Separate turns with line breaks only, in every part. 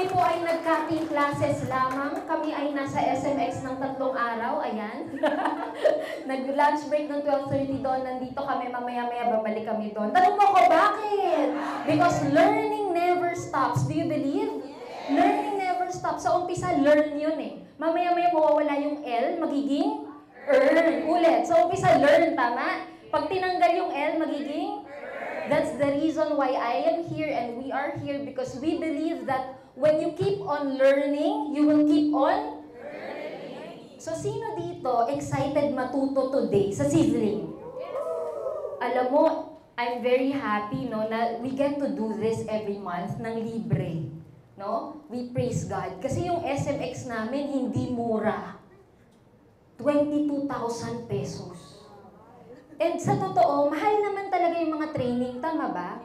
kami po ay nag-cutting classes lamang. Kami ay nasa SMX ng 3 araw. Ayan. Nag-lunch break ng 12:30 doon. Nandito kami. Mamaya-maya babalik kami doon. Tanong mo ko, bakit? Because learning never stops. Do you believe? Learning never stops. Sa umpisa, learn yun eh. Mamaya-maya mawawala yung L, magiging earn. Ulit. Sa umpisa, learn. Tama? Pag tinanggal yung L, magiging that's the reason why I am here and we are here, because we believe that when you keep on learning, you will keep on learning. So, sino dito excited matuto today sa Sizzling? Alam mo, I'm very happy no, na we get to do this every month ng libre. No? We praise God. Kasi yung SMX namin hindi mura. 22,000 pesos. And sa totoo, mahal naman talaga yung mga training. Tama ba?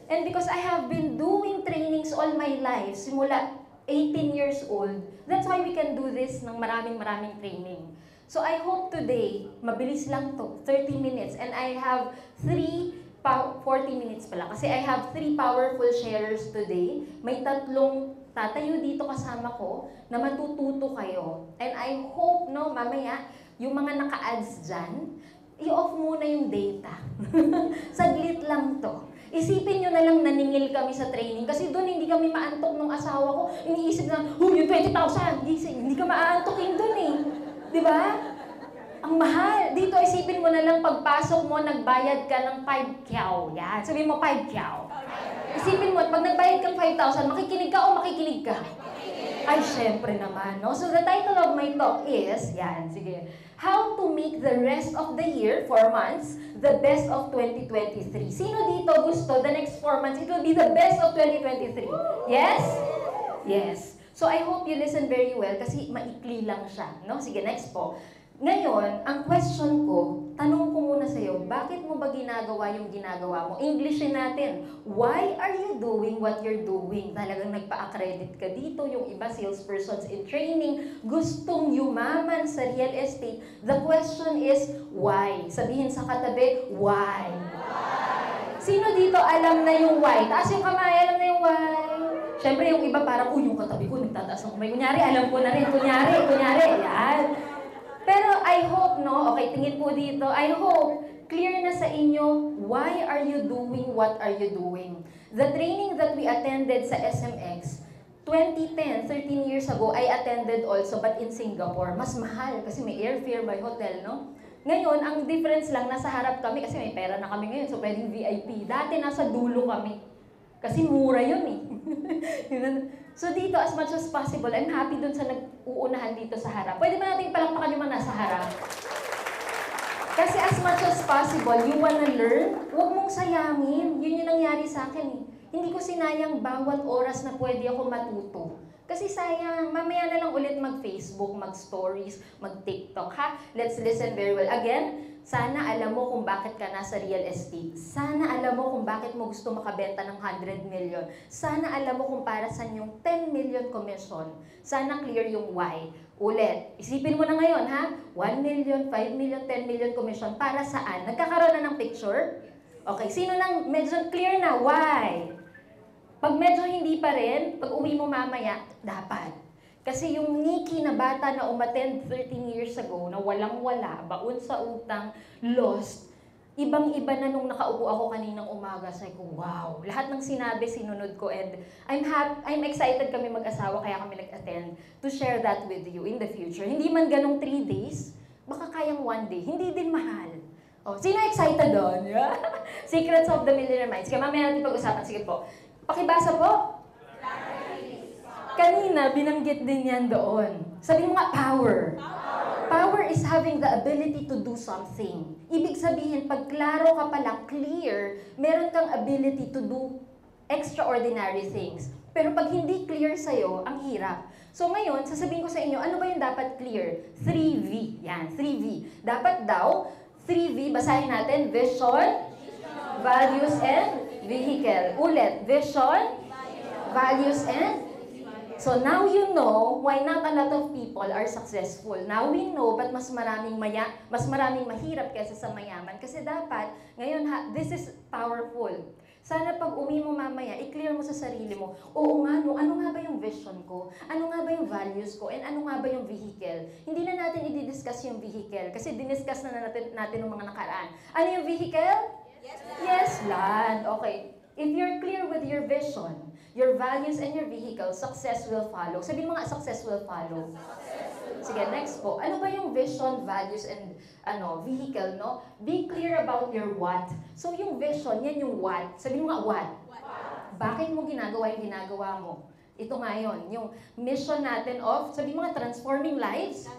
And because I have been doing trainings all my life, simula 18 years old, that's why we can do this ng maraming training. So I hope today, mabilis lang to, 30 minutes. And I have 40 minutes pala. Kasi I have 3 powerful sharers today. May 3 tatayo dito kasama ko na matututo kayo. And I hope, no, mamaya, yung mga naka-ads dyan, i-off muna yung data. Saglit lang to. Isipin nyo na lang naningil kami sa training kasi doon hindi kami maantok nung asawa ko. Iniisip na, yung 20,000, hindi ka maantokin doon eh. Di ba? Ang mahal. Dito isipin mo na lang pagpasok mo, nagbayad ka ng 5 kyaw. Yan. Sabihin mo 5 kyaw. Isipin mo, pag nagbayad kang 5,000, makikinig ka o makikinig ka? Ay, syempre naman, no? So, the title of my talk is, yan, sige, How to make the rest of the year, 4 months, the best of 2023. Sino dito gusto the next 4 months, it will be the best of 2023? Yes? Yes. So, I hope you listen very well kasi maikli lang siya, no? Sige, next po. Ngayon, ang question ko, tanong ko muna sa'yo, bakit mo ba ginagawa yung ginagawa mo? Englishin natin. Why are you doing what you're doing? Talagang nagpa-accredit ka dito, yung iba salespersons in training, gustong yumaman sa real estate. The question is, why? Sabihin sa katabi, why? Sino dito alam na yung why? Taas yung kamay, alam na yung why? Siyempre, yung iba parang, yung katabi ko, nagtataas ng kamay. Kunyari, alam ko na rin. Kunyari, yan. Pero I hope, no, okay, tingin po dito, I hope clear na sa inyo, why are you doing what are you doing? The training that we attended sa SMX, 2010, 13 years ago, I attended also, but in Singapore. Mas mahal kasi may airfare by hotel, no? Ngayon, ang difference lang, nasa harap kami kasi may pera na kami ngayon, so pwedeng VIP. Dati nasa dulo kami. Kasi mura yun eh. So dito, as much as possible, I'm happy dun sa nag-uunahan dito sa harap. Pwede ba natin palakpakan yung mga nasa harap? Kasi as much as possible, you wanna learn, huwag mong sayangin. Yun yung nangyari sa akin eh. Hindi ko sinayang bawat oras na pwede ako matuto. Kasi sayang, mamaya na lang ulit mag-Facebook, mag-stories, mag-TikTok, ha? Let's listen very well. Again, sana alam mo kung bakit ka nasa real estate. Sana alam mo kung bakit mo gusto makabenta ng 100 million. Sana alam mo kung para saan yung 10 million commission. Sana clear yung why. Ulit, isipin mo na ngayon, ha? 1 million, 5 million, 10 million commission. Para saan? Nagkakaroon na ng picture? Okay, sino nang medyo clear na? Why? Pag medyo hindi pa rin, pag uwi mo mamaya, dapat. Kasi yung Nikki na bata na umattend 13 years ago, na walang-wala, baon sa utang, lost, ibang-iba na nung nakaupo ako kaninang umaga. Sabi ko, wow, lahat ng sinabi, sinunod ko, and I'm excited kami mag-asawa, kaya kami nag-attend to share that with you in the future. Hindi man ganong 3 days, baka kayang 1 day, hindi din mahal. Oh, sino excited doon? Yeah? Secrets of the Millionaire Minds. Kaya mamaya natin pag-usapan. Sige po. Pakibasa po. Kanina, binanggit din yan doon. Sabi mo nga, power. Power is having the ability to do something. Ibig sabihin, pag klaro ka pala, clear, meron kang ability to do extraordinary things. Pero pag hindi clear sa'yo, ang hirap. So ngayon, sasabihin ko sa inyo, ano ba yung dapat clear? 3V. Yan, 3V. Dapat daw, 3V, basahin natin, vision, values, and vehicle. Ulit, vision, values, and so now you know why not a lot of people are successful. Now we know, but mas maraming mahirap kaysa sa mayaman. Kasi dapat, ngayon this is powerful. Sana pag uwi mo mamaya, i-clear mo sa sarili mo, oo nga no, ano nga ba yung vision ko? Ano nga ba yung values ko? And ano nga ba yung vehicle? Hindi na natin i-discuss yung vehicle kasi diniscuss na natin ng mga nakaraan. Ano yung vehicle? Yes, land. Okay. If you're clear with your vision, your values, and your vehicle, success will follow. Sabihin mo nga, success will follow. Sige, next po. Ano ba yung vision, values, and vehicle, no? Be clear about your what. So yung vision, yan yung what. Sabihin mo nga, what? Bakit mo ginagawa yung ginagawa mo? Ito nga yun, yung mission natin of, sabihin mo nga, transforming lives.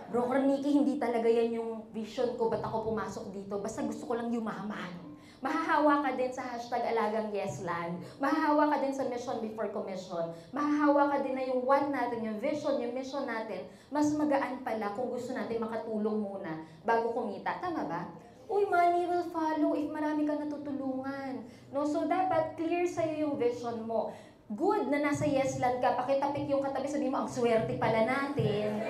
Broker Nikki, hindi talaga yan yung vision ko, ba't ako pumasok dito? Basta gusto ko lang yumaman. Mahahawa ka din sa hashtag Alagang Yesland. Mahahawa ka din sa mission before commission. Mahahawa ka din na yung what natin, yung vision, yung mission natin, mas magaan pala kung gusto natin makatulong muna bago kumita. Tama ba? Uy, money will follow if marami kang natutulungan. No? So, dapat clear sa'yo yung vision mo. Good na nasa Yesland ka, pakitapik yung katabi, sabihin mo, ang swerte pala natin.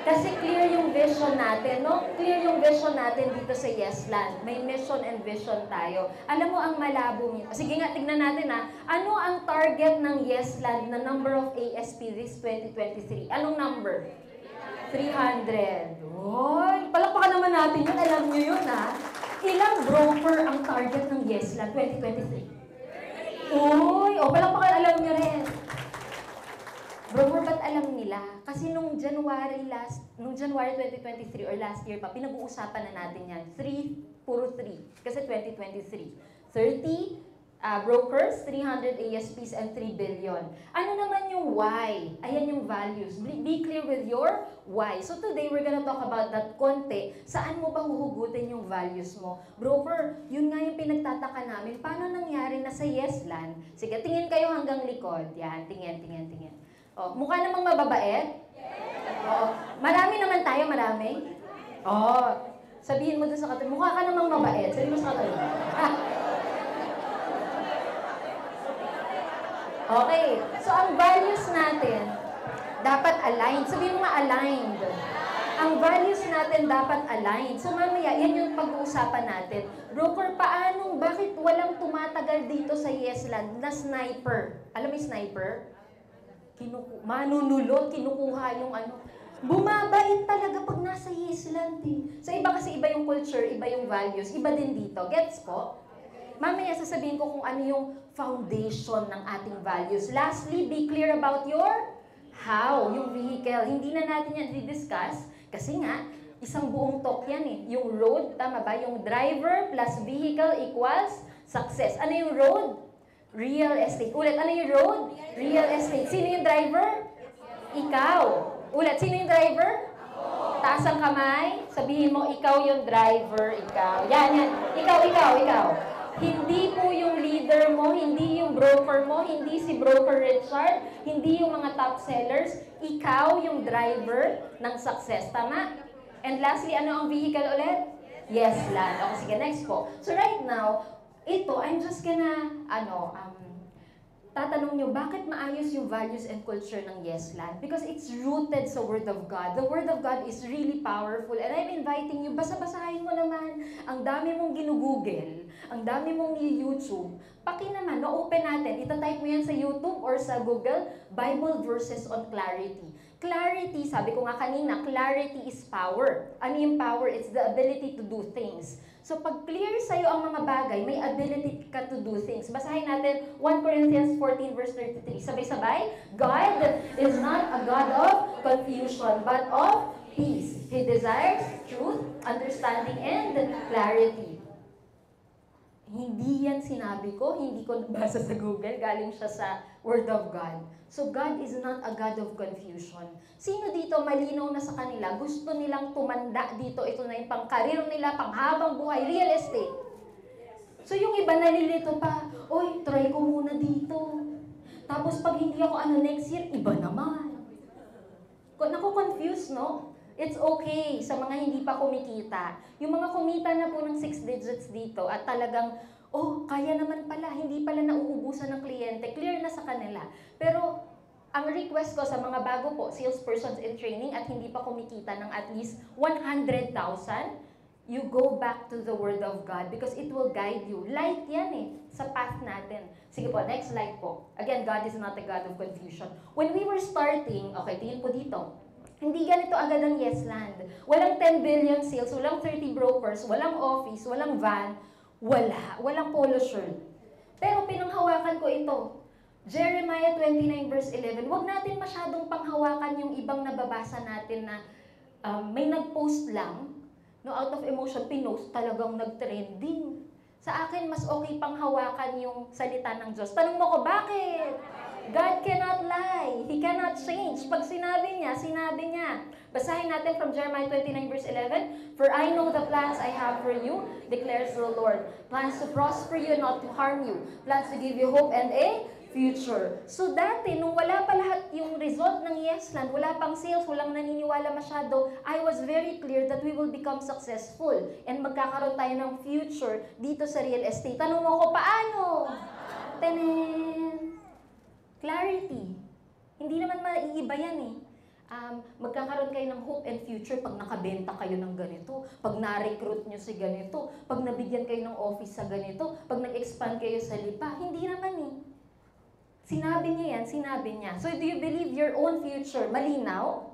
Kasi clear yung vision natin, no? Clear yung vision natin dito sa Yesland. May mission and vision tayo. Alam mo ang malabo nito. Sige nga, tignan natin ha. Ano ang target ng Yesland na number of ASP this 2023? Anong number? 300. Oy, palakpakan naman natin yun. Alam nyo yun ha. Ilang broker ang target ng Yesland 2023? Uy, palakpakan, alam nyo rin. Broker, ba't alam nila? Kasi nung January 2023 or last year pa, pinag-uusapan na natin yan. Puro 3. Kasi 2023. 30 brokers, 300 ASPs, and 3 billion. Ano naman yung why? Ayan yung values. Be clear with your why. So today, we're gonna talk about that konti. Saan mo ba huhugutin yung values mo? Broker, yun nga yung pinagtataka namin. Paano nangyari na sa Yesland? Sige, tingin kayo hanggang likod. Yan, tingin. Oh, mukha namang mababait? Yes! Oo. Marami naman tayo, marami? Oh, sabihin mo doon sa katabi, mukha ka namang mabait. Sabihin mo sa katabi. Okay. So, ang values natin, dapat aligned. Sabihin mo nga aligned. Ang values natin dapat aligned. So, mamaya, yan yung pag-uusapan natin. Broker, bakit walang tumatagal dito sa Yesland na sniper? Alam mo yung sniper? Manunulot, kinukuha yung Bumabait talaga pag nasa Yesland eh. So iba kasi iba yung culture, iba yung values, iba din dito. Gets po? Mamaya sasabihin ko kung ano yung foundation ng ating values. Lastly, be clear about your how, yung vehicle. Hindi na natin yan i-discuss kasi nga, isang buong talk yan eh. Yung road, tama ba? Yung driver plus vehicle equals success. Ano yung road? Real estate. Ulit, ano yung road? Real estate. Sino yung driver? Ikaw. Ulit, sino yung driver? Taas ang kamay. Sabihin mo, ikaw yung driver, ikaw. Yan. Ikaw. Hindi po yung leader mo, hindi yung broker mo, hindi si Broker Richard, hindi yung mga top sellers. Ikaw yung driver ng success. Tama? And lastly, ano ang vehicle ulit? Yesland. Okay, sige, next po. So right now, I'm just gonna, tatanong nyo, bakit maayos yung values and culture ng Yesland? Because it's rooted sa Word of God. The Word of God is really powerful. And I'm inviting you, basa-basahin mo naman. Ang dami mong ginugoogle, ang dami mong i-YouTube. Paki naman, na-open natin. Itatype mo yan sa YouTube or sa Google, Bible Verses on Clarity. Clarity, sabi ko nga kanina, clarity is power. Ano yung power? It's the ability to do things. So pag clear sa'yo ang mga bagay, may ability ka to do things. Basahin natin 1 Corinthians 14 verse 33. Sabay-sabay, God is not a God of confusion, but of peace. He desires truth, understanding, and clarity. Hindi yan sinabi ko, hindi ko nabasa sa Google, galing siya sa Word of God. So God is not a God of confusion. Sino dito malinaw na sa kanila, gusto nilang tumanda dito, ito na yung pang-career nila, pang-habang buhay, real estate. So yung iba nalilito pa, oy, try ko muna dito. Tapos pag hindi ako next year, iba naman. Naku-confuse, no? It's okay sa mga hindi pa kumikita. Yung mga kumita na po ng 6 digits dito at talagang, kaya naman pala, hindi pala nauubusan ng kliyente, clear na sa kanila. Pero ang request ko sa mga bago po, salespersons in training at hindi pa kumikita ng at least 100,000, you go back to the Word of God because it will guide you. Light yan eh, sa path natin. Sige po, next slide po. Again, God is not a God of confusion. When we were starting, okay, tingin po dito, hindi ganito agad ang Yesland. Walang 10 billion sales, walang 30 brokers, walang office, walang van, walang polo shirt. Pero pinanghawakan ko ito. Jeremiah 29 verse 11, huwag natin masyadong panghawakan yung ibang nababasa natin na may nag-post lang, no, out of emotion, pinost, talagang nag-trending. Sa akin, mas okay pang hawakan yung salita ng Diyos. Tanong mo ko, bakit? God cannot lie. He cannot change. Pag sinabi niya, sinabi niya. Basahin natin from Jeremiah 29 verse 11, For I know the plans I have for you, declares the Lord. Plans to prosper you and not to harm you. Plans to give you hope and a future. So dati, nung wala pa lahat yung result ng Yesland, wala pang sales, walang naniniwala masyado, I was very clear that we will become successful and magkakaroon tayo ng future dito sa real estate. Tanong mo ko, paano? Tenen! Clarity. Hindi naman maiiba yan eh. Magkakaroon kayo ng hope and future pag nakabenta kayo ng ganito, pag na-recruit nyo si ganito, pag nabigyan kayo ng office sa ganito, pag nag-expand kayo sa lipa. Hindi naman eh. Sinabi niya yan, sinabi niya. So do you believe your own future? Malinaw?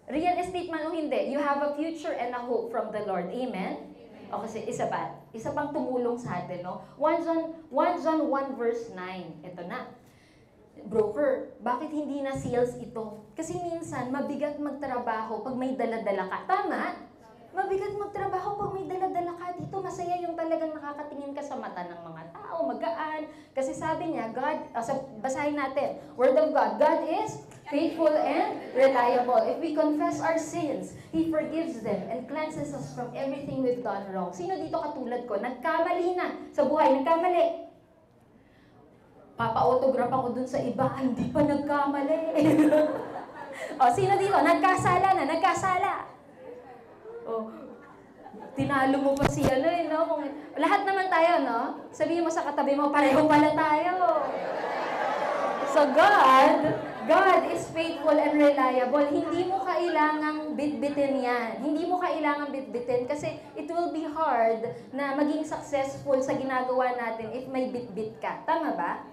Real estate man o hindi, you have a future and a hope from the Lord. Amen? O kasi isa pa, isa pang tumulong sa atin, no? 1 John 1 verse 9. Ito na. Broker, bakit hindi na sales ito? Kasi minsan, mabigat magtrabaho pag may dala-dala ka. Tama? Mabigat magtrabaho pag may dala-dala ka dito. Masaya yung talagang nakakatingin ka sa mata ng mga tao, magaan. Kasi sabi niya, God, basahin natin, Word of God, God is faithful and reliable. If we confess our sins, He forgives them and cleanses us from everything we've done wrong. Sino dito katulad ko? Nagkamali na sa buhay, nagkamali. Papa-autograph ako dun sa iba, hindi pa nagkamali. O, sino dito? Nagkasala na, nagkasala. O, tinalo mo pa siya, no? Kung, lahat naman tayo, no? Sabihin mo sa katabi mo, pareho pala tayo. So God is faithful and reliable. Hindi mo kailangang bitbitin yan. Hindi mo kailangang bitbitin kasi it will be hard na maging successful sa ginagawa natin if may bitbit ka. Tama ba?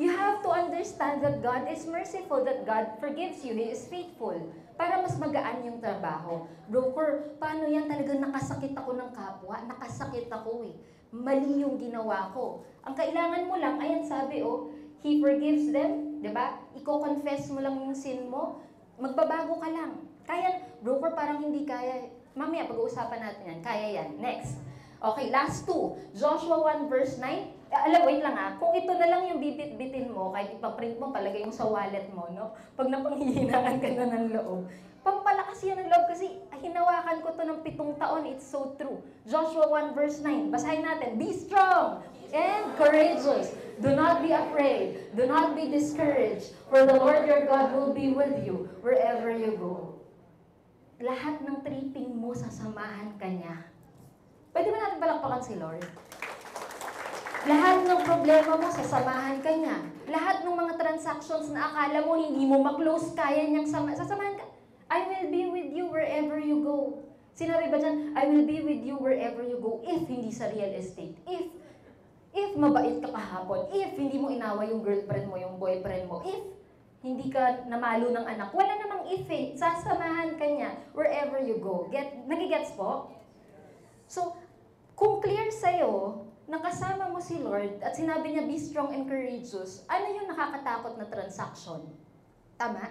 You have to understand that God is merciful, that God forgives you. He is faithful. Para mas magaan yung trabaho. Broker, paano yan? Talagang nakasakit ako ng kapwa. Nakasakit ako eh. Mali yung ginawa ko. Ang kailangan mo lang, ayan sabi He forgives them, di ba? Iko-confess mo lang yung sin mo. Magbabago ka lang. Kaya, broker, parang hindi kaya. Mamaya, pag-uusapan natin yan. Kaya yan. Next. Okay, last two. Joshua 1 verse 9. Wait lang kung ito na lang yung bibit-bitin mo, kahit ipaprint mo, palagay mo sa wallet mo, no? Pag napanghihinaan ka na ng loob, pampalakas yan ng loob kasi hinawakan ko to ng 7 taon, it's so true. Joshua 1 verse 9, basahin natin, Be strong and courageous. Do not be afraid. Do not be discouraged. For the Lord your God will be with you wherever you go. Lahat ng tripping mo, sasamahan ka niya. Pwede ba natin palakpakan si Lord? Lahat ng problema mo, sasamahan ka niya. Lahat ng mga transactions na akala mo hindi mo maklose, kaya niyang sasamahan ka. I will be with you wherever you go. Sinabi ba dyan, I will be with you wherever you go if hindi sa real estate. If mabait ka kahapon, if hindi mo inawa yung girlfriend mo, yung boyfriend mo, if hindi ka namalo ng anak, wala namang if eh. Sasamahan ka niya wherever you go. Nagigets po? So, kung clear sa'yo, nakasama mo si Lord at sinabi niya, be strong and courageous, ano yung nakakatakot na transaction? Tama?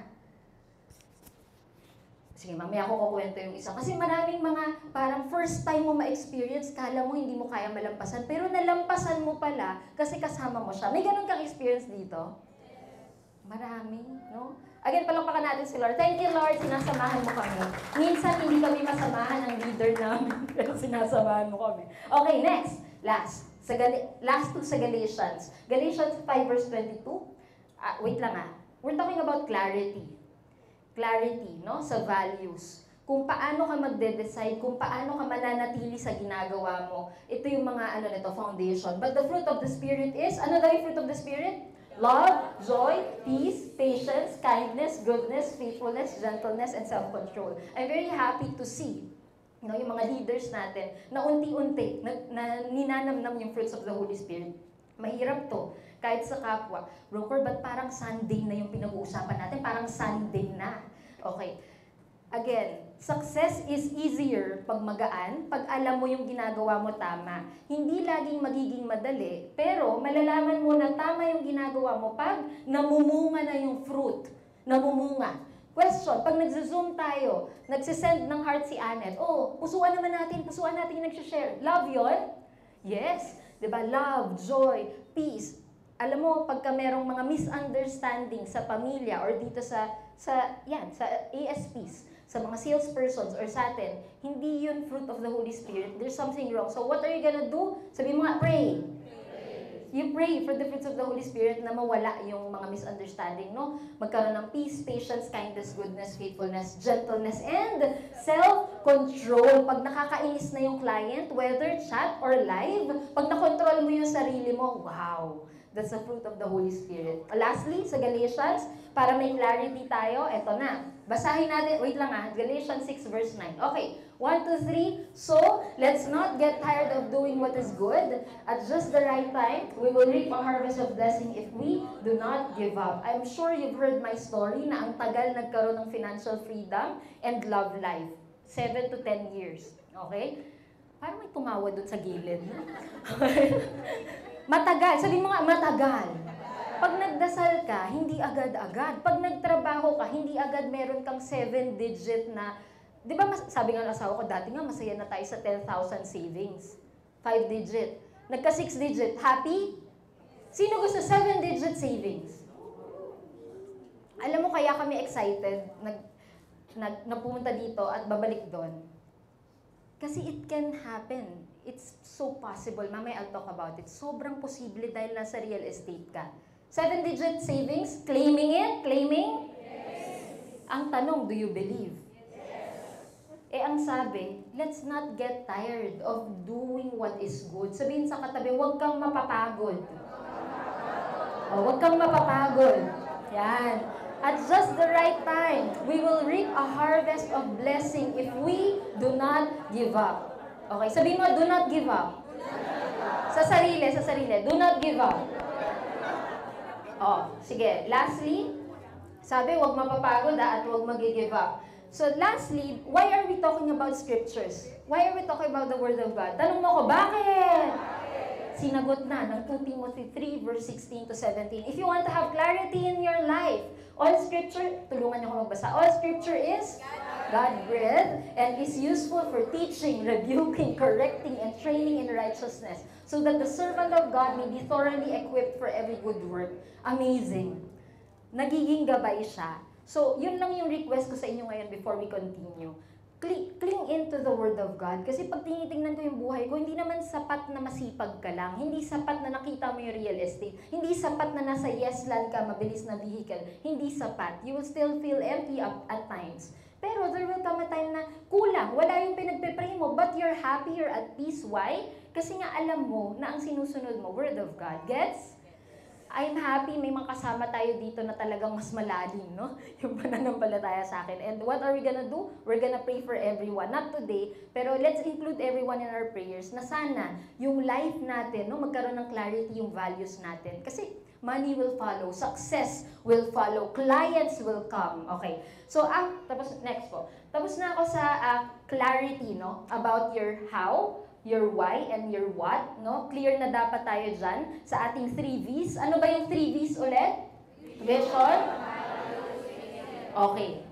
Sige, mamaya ako kukwento yung isa. Kasi maraming mga parang first time mo ma-experience, kala mo hindi mo kaya malampasan, pero nalampasan mo pala kasi kasama mo siya. May ganun kang experience dito? Marami, no? Again, palakpakan natin si Lord. Thank you, Lord, sinasamahan mo kami. Minsan hindi kami masamahan ang leader namin, pero sinasamahan mo kami. Okay, next. Last two sa Galatians. Galatians 5 verse 22. Wait lang We're talking about clarity. Clarity, no? Sa values. Kung paano ka magde-decide, kung paano ka mananatili sa ginagawa mo. Ito yung mga foundation. But the fruit of the Spirit is, ano daw yung fruit of the Spirit? Love, joy, peace, patience, kindness, goodness, faithfulness, gentleness, and self-control. I'm very happy to see no, yung mga leaders natin, na unti-unti, na ninanamnam yung fruits of the Holy Spirit. Mahirap to, kahit sa kapwa. Broker, ba't parang Sunday na yung pinag-uusapan natin? Parang Sunday na. Okay. Again, success is easier pag magaan, pag alam mo yung ginagawa mo tama. Hindi laging magiging madali, pero malalaman mo na tama yung ginagawa mo pag namumunga na yung fruit. Namumunga. Question, pag nagzo-zoom tayo, nagsisend ng heart si Annette, oh, pusuan naman natin yung nagsishare. Love yon? Yes. Diba? Love, joy, peace. Alam mo, pagka merong mga misunderstanding sa pamilya or dito sa ASPs, sa mga salespersons or sa atin, hindi yun fruit of the Holy Spirit. There's something wrong. So what are you gonna do? Sabi mo nga, pray. You pray for the fruits of the Holy Spirit na mawala yung mga misunderstanding, no? Magkaroon ng peace, patience, kindness, goodness, faithfulness, gentleness, and self-control. Pag nakakainis na yung client, whether chat or live, pag nakontrol mo yung sarili mo, wow! That's the fruit of the Holy Spirit. Lastly, sa Galatians, para may clarity tayo, eto na. Basahin natin, wait lang Galatians 6 verse 9. Okay, 1, 2, 3. So, let's not get tired of doing what is good. At just the right time, we will reap a harvest of blessing if we do not give up. I'm sure you've heard my story na ang tagal nagkaroon ng financial freedom and love life. 7 to 10 years. Okay? Parang may tumawa dun sa gilid. Matagal. Sabi mo nga, matagal. Pag nagdasal ka, hindi agad-agad. Pag nagtrabaho ka, hindi agad meron kang 7-digit na, di ba sabi nga ng asawa ko, dati nga masaya na tayo sa 10,000 savings. 5-digit. Nagka 6-digit. Happy? Sino gusto 7-digit savings? Alam mo, kaya kami excited na pumunta dito at babalik doon. Kasi it can happen. It's so possible. Mamaya I'll talk about it. Sobrang posible dahil nasa real estate ka. 7-digit savings, claiming it? Claiming? Yes. Ang tanong, do you believe? Yes. Ang sabi, let's not get tired of doing what is good. Sabihin sa katabi, huwag kang mapapagod. Huwag kang mapapagod. Yan. At just the right time, we will reap a harvest of blessing if we do not give up. Okay, sabihin mo, do not give up. Sa sarili. Do not give up. Sige. Lastly, sabi, huwag mapapagod at huwag mag-give up. So lastly, why are we talking about scriptures? Why are we talking about the Word of God? Tanong mo ko, bakit? Sinagot na ng 2 Timothy 3 verse 16 to 17. If you want to have clarity in your life, all scripture, tulungan niyo ako magbasa, all scripture is God-breathed and is useful for teaching, rebuking, correcting, and training in righteousness, so that the servant of God may be thoroughly equipped for every good work. Amazing. Nagiging gabay siya. So, yun lang yung request ko sa inyo ngayon before we continue. Cling into the Word of God. Kasi pag tinitingnan ko yung buhay ko, hindi naman sapat na masipag ka lang. Hindi sapat na nakita mo yung real estate. Hindi sapat na nasa yes land ka, mabilis na vehicle. Hindi sapat. You will still feel empty at times. Pero there will come a time na kulang. Wala yung pinagpe-pray mo, but you're happy, you're at peace. Why? Kasi nga alam mo na ang sinusunod mo, Word of God. Gets? I'm happy may mga kasama tayo dito na talagang mas malalim, no? Yung pananampalataya sa akin. And what are we gonna do? We're gonna pray for everyone. Not today, pero let's include everyone in our prayers na sana yung life natin, no, magkaroon ng clarity yung values natin. Kasi money will follow, success will follow, clients will come. Okay. So, tapos next po. Tapos na ako sa clarity, no, about your how, your why, and your what, no? Clear na dapat tayo dyan sa ating 3 V's. Ano ba yung 3 V's ulit? Vision? Okay.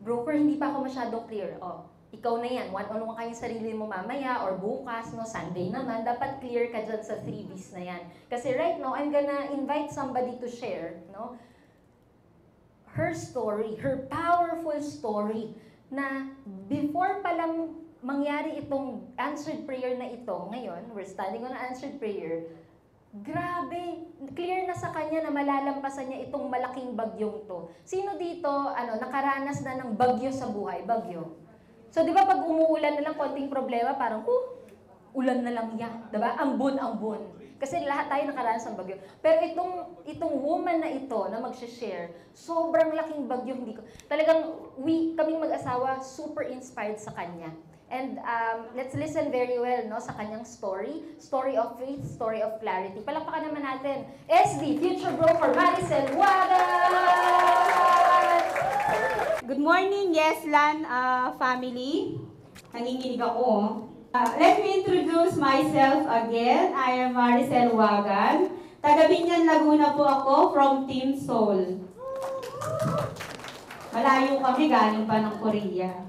Broker, hindi pa ako masyadong clear. Ikaw na yan. One-on-one kayong sarili mo mamaya or bukas, no? Sunday naman. Dapat clear ka dyan sa 3 V's na yan. Kasi right now, I'm gonna invite somebody to share, no? Her story, her powerful story, na before palang mangyari itong answered prayer na ito, ngayon, we're standing on an answered prayer, grabe, clear na sa kanya na malalampasan niya itong malaking bagyong to. Sino dito, nakaranas na ng bagyo sa buhay? Bagyo. So, di ba pag umuulan na lang, konting problema, parang, ulan na lang yan. Di ba? Ambon. Kasi lahat tayo nakaranas ng bagyo. Pero itong woman na ito na mag-share, sobrang laking bagyo, talagang kaming mag-asawa, super inspired sa kanya. And let's listen very well no, sa kanyang story. Story of faith, story of clarity. Palakpakan naman natin. SD, future broker, Maricel Wagan!
Good morning, Yeslan family. Nanginginig ako. Let me introduce myself again. I am Maricel Wagan. Taga Binyan, Laguna po ako from Team Soul. Malayo kami, galing pa ng Korea.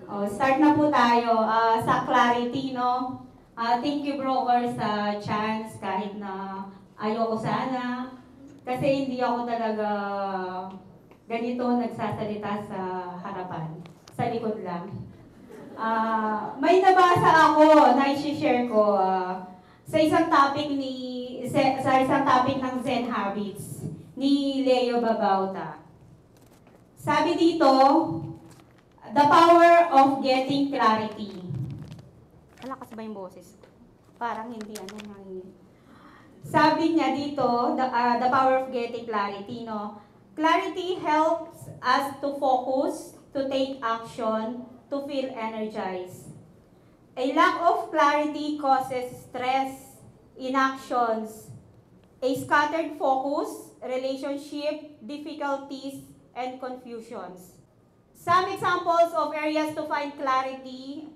Start na po tayo sa clarity, no? Thank you, broker, sa chance kahit na ayoko sana. Kasi hindi ako talaga ganito nagsasalita sa harapan. Sa likod lang. May nabasa ako na i-share ko sa isang topic ng Zen Habits ni Leo Babauta. Sabi dito, the power of getting clarity. Malakas ba yung boses? Parang hindi nangyayari. Sabi niya dito, the power of getting clarity, no? Clarity helps us to focus, to take action, to feel energized. A lack of clarity causes stress, inactions, a scattered focus, relationship, difficulties, and confusions. Some examples of areas to find clarity.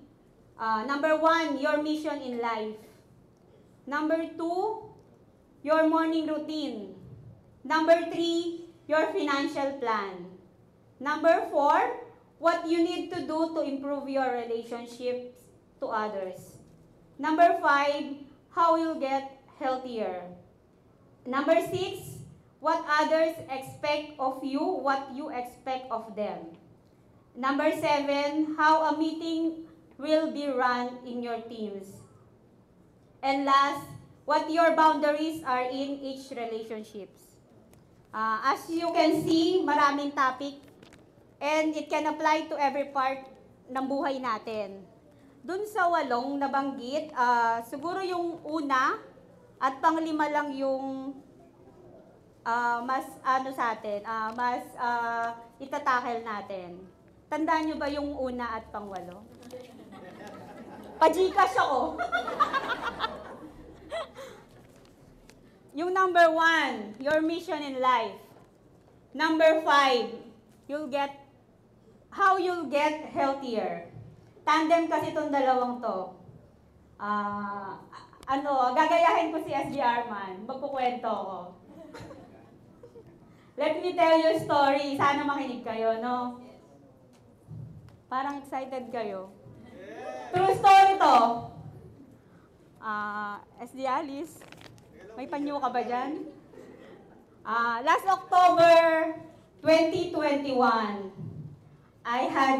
Number 1, your mission in life. Number 2, your morning routine. Number 3, your financial plan. Number 4, what you need to do to improve your relationships to others. Number 5, how you'll get healthier. Number 6, what others expect of you, what you expect of them. Number 7, how a meeting will be run in your teams. And last, what your boundaries are in each relationships. As you can see, maraming topic and it can apply to every part ng buhay natin. Dun sa 8 nabanggit, siguro yung una at panglima lang yung mas itatakel natin. Tandaan nyo ba yung una at pang-8? Pa-Gcash ako. Yung number 1, your mission in life. Number 5, how you'll get healthier. Tandem kasi itong dalawang to. Gagayahin ko si SGR man. Magkukwento ko. Let me tell you a story. Sana makinig kayo, no? Parang excited kayo. True story to. SD Alice, may panyo ka ba dyan? Last October 2021,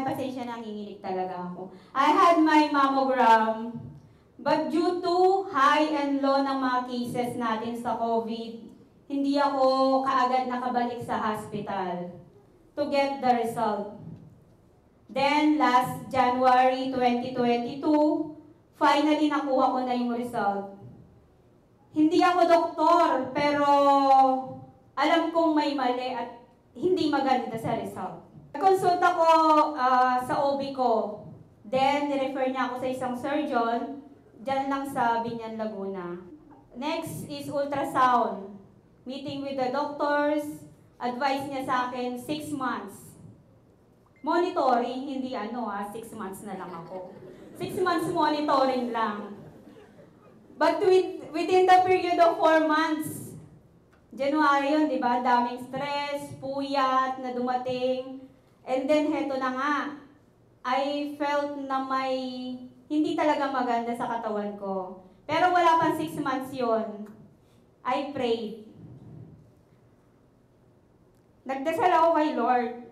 pasensya nanginginig talaga ako. I had my mammogram, but due to high and low ng mga cases natin sa COVID, hindi ako kaagad nakabalik sa hospital to get the result. Then, last January 2022, finally nakuha ko na yung result. Hindi ako doktor, pero alam kong may mali at hindi maganda sa result. Nag-consult ako sa OB ko. Then, nirefer niya ako sa isang surgeon, dyan lang sa Binyan, Laguna. Next is ultrasound. Meeting with the doctors, advice niya sa akin, 6 months. Monitoring, hindi 6 months na lang ako. 6 months monitoring lang. But within the period of 4 months, January yun, di ba? Daming stress, puyat na dumating. And then, heto na nga. I felt na may hindi talaga maganda sa katawan ko. Pero wala pang 6 months yun. I prayed. Nagdasal ako kay Lord.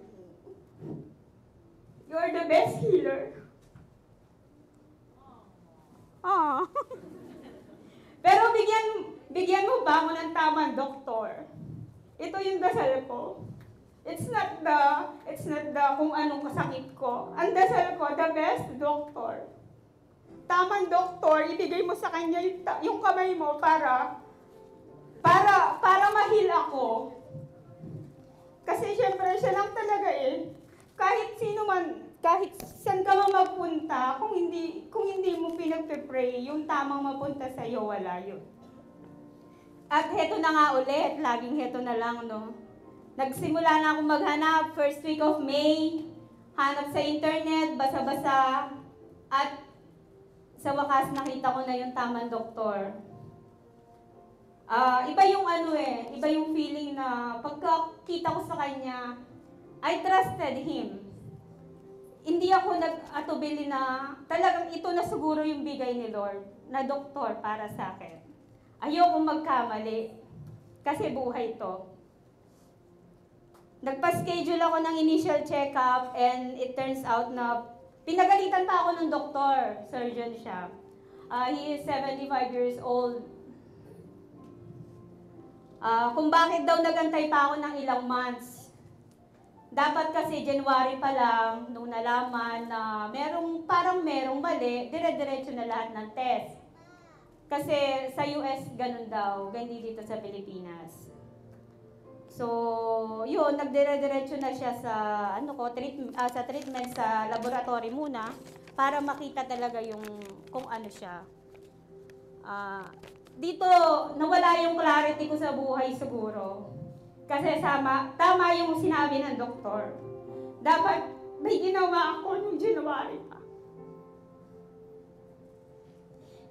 You're the best healer. Oh. Pero bigyan mo ba ako ng tamang doktor? Ito yung dasal ko. It's not the kung anong kasakit ko. Ang dasal ko, the best doctor. Tamang doktor, ibigay mo sa kanya yung kamay mo para ma-heal ako. Kasi syempre siya lang talaga kahit sino man,
kahit saan ka man magpunta, kung hindi mo pinagpe-pray, yung tamang mapunta sa iyo, wala yun. At heto na nga ulit, laging heto na lang, no? Nagsimula na akong maghanap, first week of May, hanap sa internet, basa-basa, at sa wakas nakita ko na yung tamang doktor. Iba yung iba yung feeling na pagkakita ko sa kanya, I trusted him. Hindi ako nag-atubili na talagang ito na siguro yung bigay ni Lord na doktor para sa akin. Ayokong magkamali kasi buhay to. Nagpa-schedule ako ng initial check-up and it turns out na pinagalitan pa ako ng doktor, surgeon siya. He is 75 years old. Kung bakit daw nagantay pa ako ng ilang months. Dapat kasi January pa lang, nung nalaman na parang merong mali, dire-diretso na lahat ng test. Kasi sa US, ganun daw, hindi dito sa Pilipinas. So, yun, nagdire-diretso na siya sa, sa treatment sa laboratory muna, para makita talaga yung kung ano siya. Dito, nawala yung clarity ko sa buhay siguro. Kasi tama yung sinabi ng doktor. Dapat may ginawa ako nung January pa.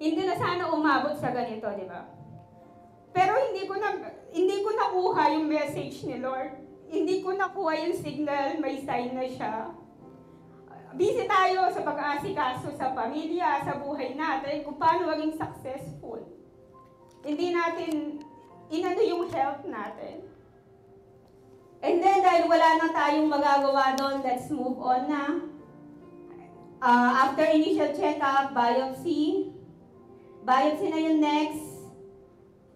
Hindi na sana umabot sa ganito, di ba? Pero hindi ko nakuha yung message ni Lord. Hindi ko nakuha yung signal, may sign na siya. Busy tayo sa pag-aasikaso sa pamilya, sa buhay natin, kung paano maging successful. Hindi natin inano yung health natin. And then, dahil wala na tayong magagawa doon, let's move on na. After initial check-up, biopsy. Biopsy na yung next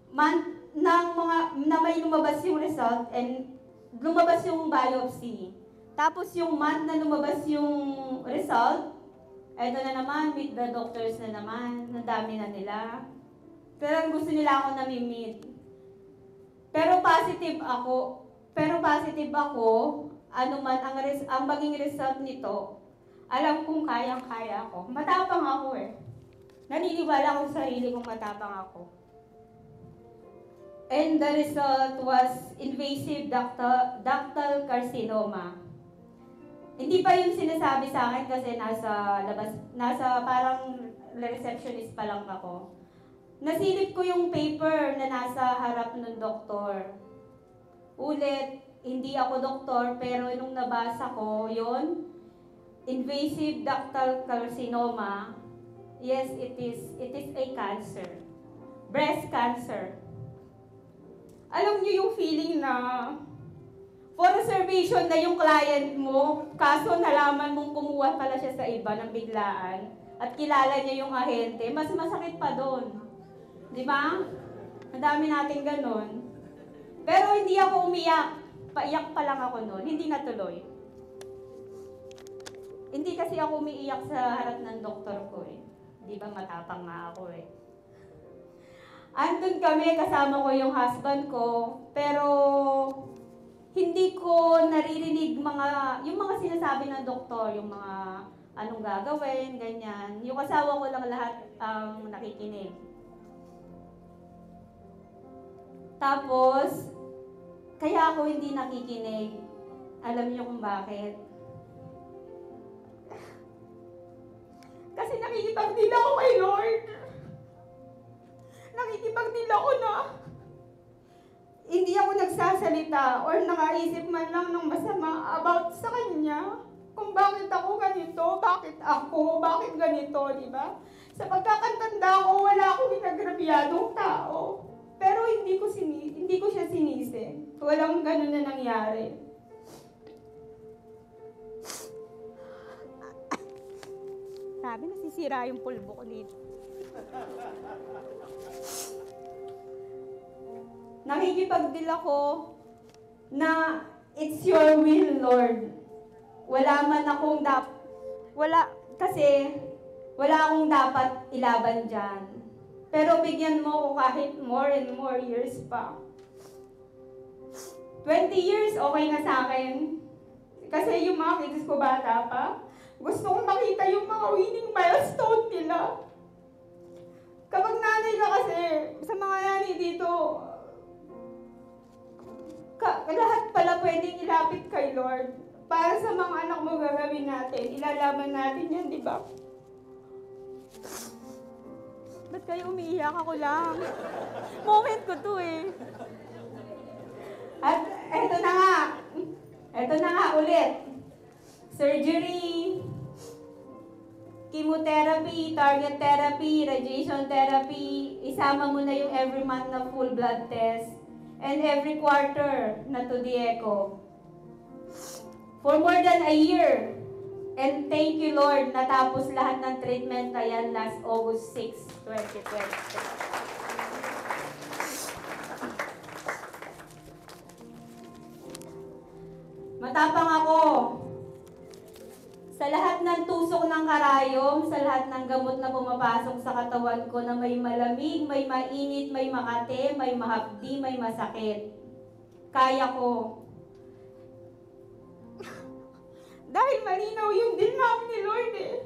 month na may lumabas yung result and lumabas yung biopsy. Tapos yung month na lumabas yung result, eto na naman, meet the doctors na naman, ang dami na nila. Pero gusto nila ako nami-meet. Pero positive ako, ano man ang maging result nito, alam kong kayang-kaya ako. Matapang ako eh. Naniniwala ko sa sarili kong matapang ako. And the result was invasive ductal carcinoma. Hindi pa yung sinasabi sa akin kasi nasa parang receptionist pa lang ako. Nasilip ko yung paper na nasa harap ng doktor. Ulit, hindi ako doktor, pero nung nabasa ko yon, invasive ductal carcinoma, yes, it is a cancer. Breast cancer. Alam niyo yung feeling na for observation na yung client mo, kaso nalaman mong kumuha pala siya sa iba ng biglaan at kilala niya yung ahente, mas masakit pa doon. Di ba? Ang dami natin ganun. Pero hindi ako umiyak. Paiyak pa lang ako noon. Hindi natuloy. Hindi kasi ako umiiyak sa harap ng doktor ko eh. Di ba matapang nga ako eh. Andun kami, kasama ko yung husband ko, pero hindi ko naririnig yung mga sinasabi ng doktor, yung mga anong gagawin, ganyan. Yung asawa ko lang lahat ang nakikinig. Tapos, kaya ako hindi nakikinig. Alam niyo kung bakit? Kasi nakikipagdil ako kay Lord. Nakikipagdil ako na hindi ako nagsasalita or nakaisip man lang ng masama about sa Kanya. Kung bakit ako ganito, bakit ganito, di ba? Sa pagkakatanda ko, wala akong inagrabiyadong tao. Pero hindi ko siya sinisi. Walang ganun na nangyari. Sabi, nasisira yung pulbo ko dito. Nakikipagdil ako na it's your will, Lord. Wala akong dapat ilaban dyan. Pero bigyan mo ko kahit more and more years pa. 20 years, okay na sa akin. Kasi yung mga kids ko bata pa. Gusto kong makita yung mga winning milestone nila. Kapag nanay ka kasi, sa mga nanay dito, lahat pala pwedeng ilapit kay Lord. Para sa mga anak mo gagawin natin, ilalaban natin yan, di ba? Ba't kayo umiiyak? Ako lang. Moment ko to eh. At eto na nga ulit. Surgery, chemotherapy, target therapy, radiation therapy, isama mo na yung every month na full blood test, and every quarter na to the echo. For more than a year. And thank you, Lord, natapos lahat ng treatment na yan last August 6, 2020. Matapang ako. Sa lahat ng tusok ng karayom, sa lahat ng gamot na pumapasok sa katawan ko na may malamig, may mainit, may makate, may mahapdi, may masakit. Kaya ko. Dahil malinaw yung dinam ni Lord eh.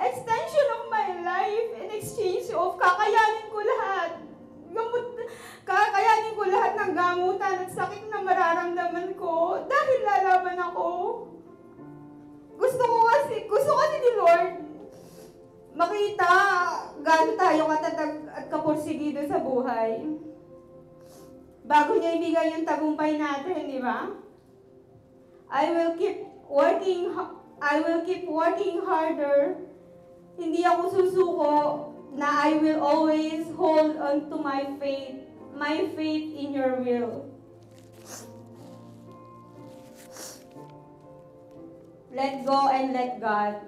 Extension of my life in exchange of kakayanin ko lahat. Kakayanin ko lahat ng gamutan at sakit na mararamdaman ko dahil lalaban ako. Gusto kasi ni Lord makita gaano tayo katatag at kapursigido sa buhay. Bago niya ibigay yung tagumpay natin, di ba? I will keep working harder. Hindi ako susuko na I will always hold on to my faith in your will. Let go and let God.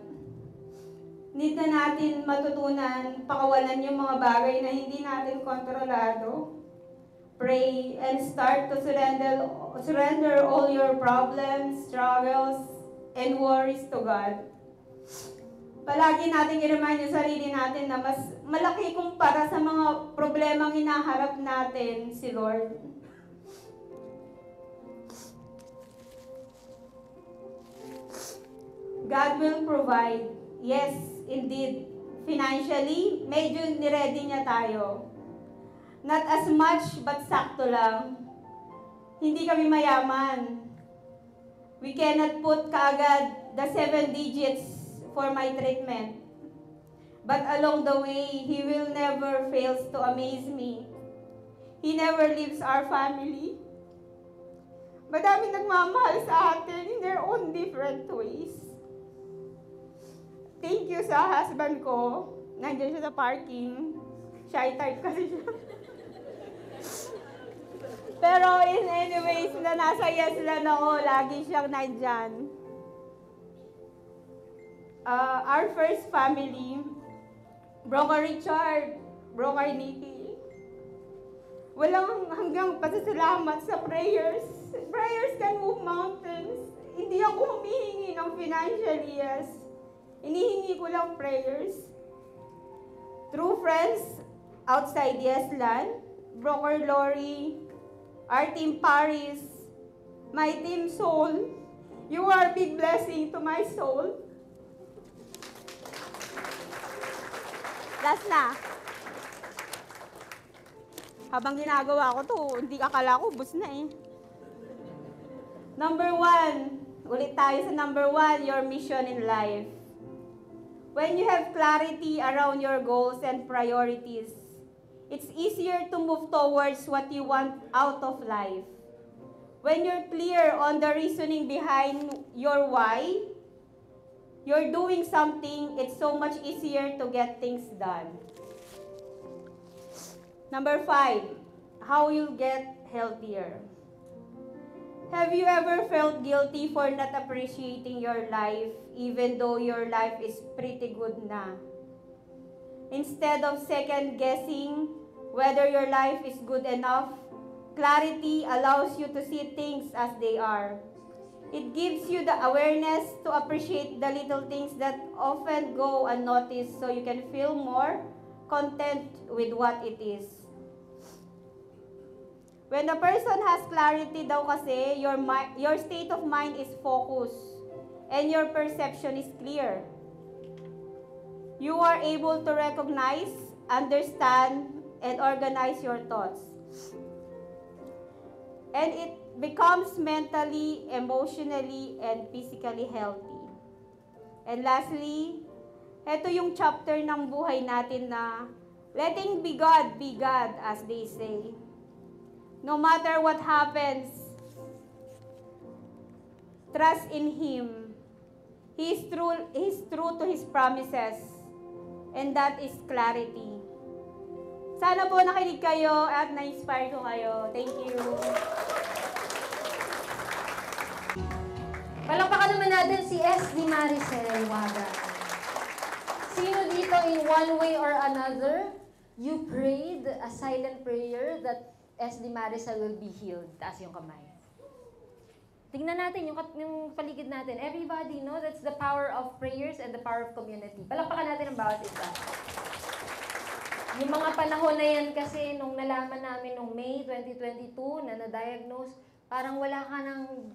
Need na natin matutunan, pakawalan yung mga bagay na hindi natin kontrolado. Pray and start to surrender all your problems, struggles, and worries to God. Palagi natin i-remind yung sarili natin na mas malaki kumpara sa mga problemang hinaharap natin si Lord. God will provide. Yes, indeed. Financially, medyo niready niya tayo. Not as much, but sakto lang. Hindi kami mayaman. We cannot put kaagad the 7 digits for my treatment. But along the way, He will never fail to amaze me. He never leaves our family. Madami nagmamahal sa atin in their own different ways. Thank you sa husband ko. Nandiyan siya sa parking. Shy type kasi siya. Pero in any ways na nasa Yeslan ako, lagi siyang nandyan. Our first family, Broker Richard, Broker Nikki. Walang hanggang pasasalamat sa prayers. Prayers can move mountains. Hindi ako humihingi ng financial yes. Inihingi ko lang prayers. True friends outside Yeslan, Broker Lori, our team Paris, my team Soul, you are a big blessing to my soul. Last na. Habang ginagawa ko to, hindi akala ko, bus na eh. Number 1, ulit tayo sa number 1, your mission in life. When you have clarity around your goals and priorities, it's easier to move towards what you want out of life. When you're clear on the reasoning behind your why, you're doing something, it's so much easier to get things done. Number 5, how you get healthier. Have you ever felt guilty for not appreciating your life even though your life is pretty good na? Instead of second guessing whether your life is good enough, clarity allows you to see things as they are. It gives you the awareness to appreciate the little things that often go unnoticed so you can feel more content with what it is. When a person has clarity daw kasi, your state of mind is focus. and your perception is clear. You are able to recognize, understand, and organize your thoughts. And it becomes mentally, emotionally, and physically healthy. And lastly, ito yung chapter ng buhay natin na letting be God, as they say. No matter what happens, trust in Him. He is true to His promises. And that is clarity. Sana po nakinig kayo at na-inspire ko kayo. Thank you.
Palakpakan naman natin si SD Maricel Waga. Sino dito in one way or another, you prayed a silent prayer that SD Maricel will be healed? Taas yung kamay. Tingnan natin yung paligid natin. Everybody know that's the power of prayers and the power of community. Palakpakan natin ang bawat isa. Yung mga panahon na yan kasi, nung nalaman namin nung May 2022 na na-diagnose, parang wala ka nang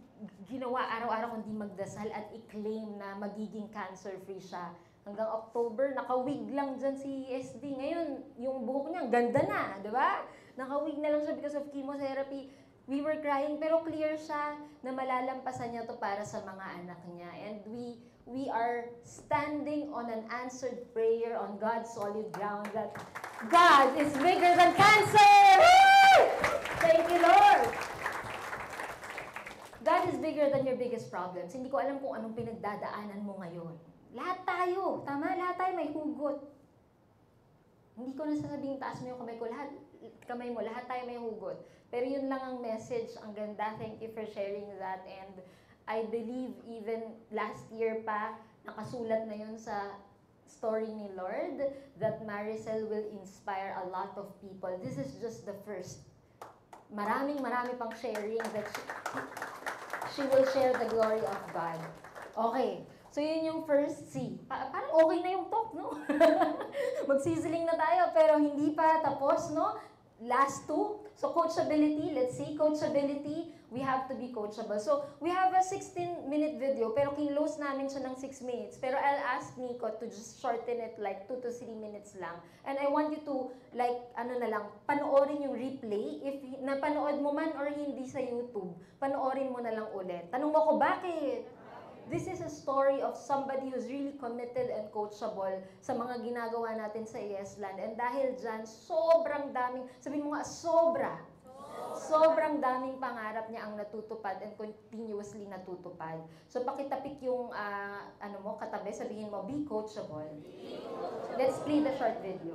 ginawa araw-araw kundi magdasal at i-claim na magiging cancer-free siya. Hanggang October, nakawig lang dyan si SD. Ngayon, yung buhok niya, ganda na, di ba? Nakawig na lang siya because of chemotherapy. We were crying, pero clear siya na malalampasan niya to para sa mga anak niya. And we are standing on an answered prayer on God's solid ground that God is bigger than cancer! Thank you, Lord! God is bigger than your biggest problems. Hindi ko alam kung anong pinagdadaanan mo ngayon. Lahat tayo, tama? Lahat tayo may hugot. Hindi ko na sasabing taas mo yung kamay mo, lahat tayo may hugot. Pero yun lang ang message, ang ganda. Thank you for sharing that. And I believe even last year pa, nakasulat na yun sa story ni Lord that Maricel will inspire a lot of people. This is just the first. Marami pang sharing that she will share the glory of God. Okay. So, yun yung first C. Parang okay na yung talk, no? Magsizzling na tayo, pero hindi pa tapos, no? Last two. So, coachability. Let's see, coachability. We have to be coachable. So, we have a 16-minute video, pero kinlose namin siya ng 6 minutes. Pero I'll ask Nico to just shorten it like 2 to 3 minutes lang. And I want you to, like, panoorin yung replay. If napanood mo man or hindi sa YouTube, panoorin mo na lang ulit. Tanong mo ko, bakit? This is a story of somebody who's really committed and coachable sa mga ginagawa natin sa Yesland. And dahil dyan, sobrang daming, sabihin mo nga, sobrang daming pangarap niya ang natutupad and continuously natutupad. So pakitapik yung katabi, sabihin mo, be coachable. Let's play the short video.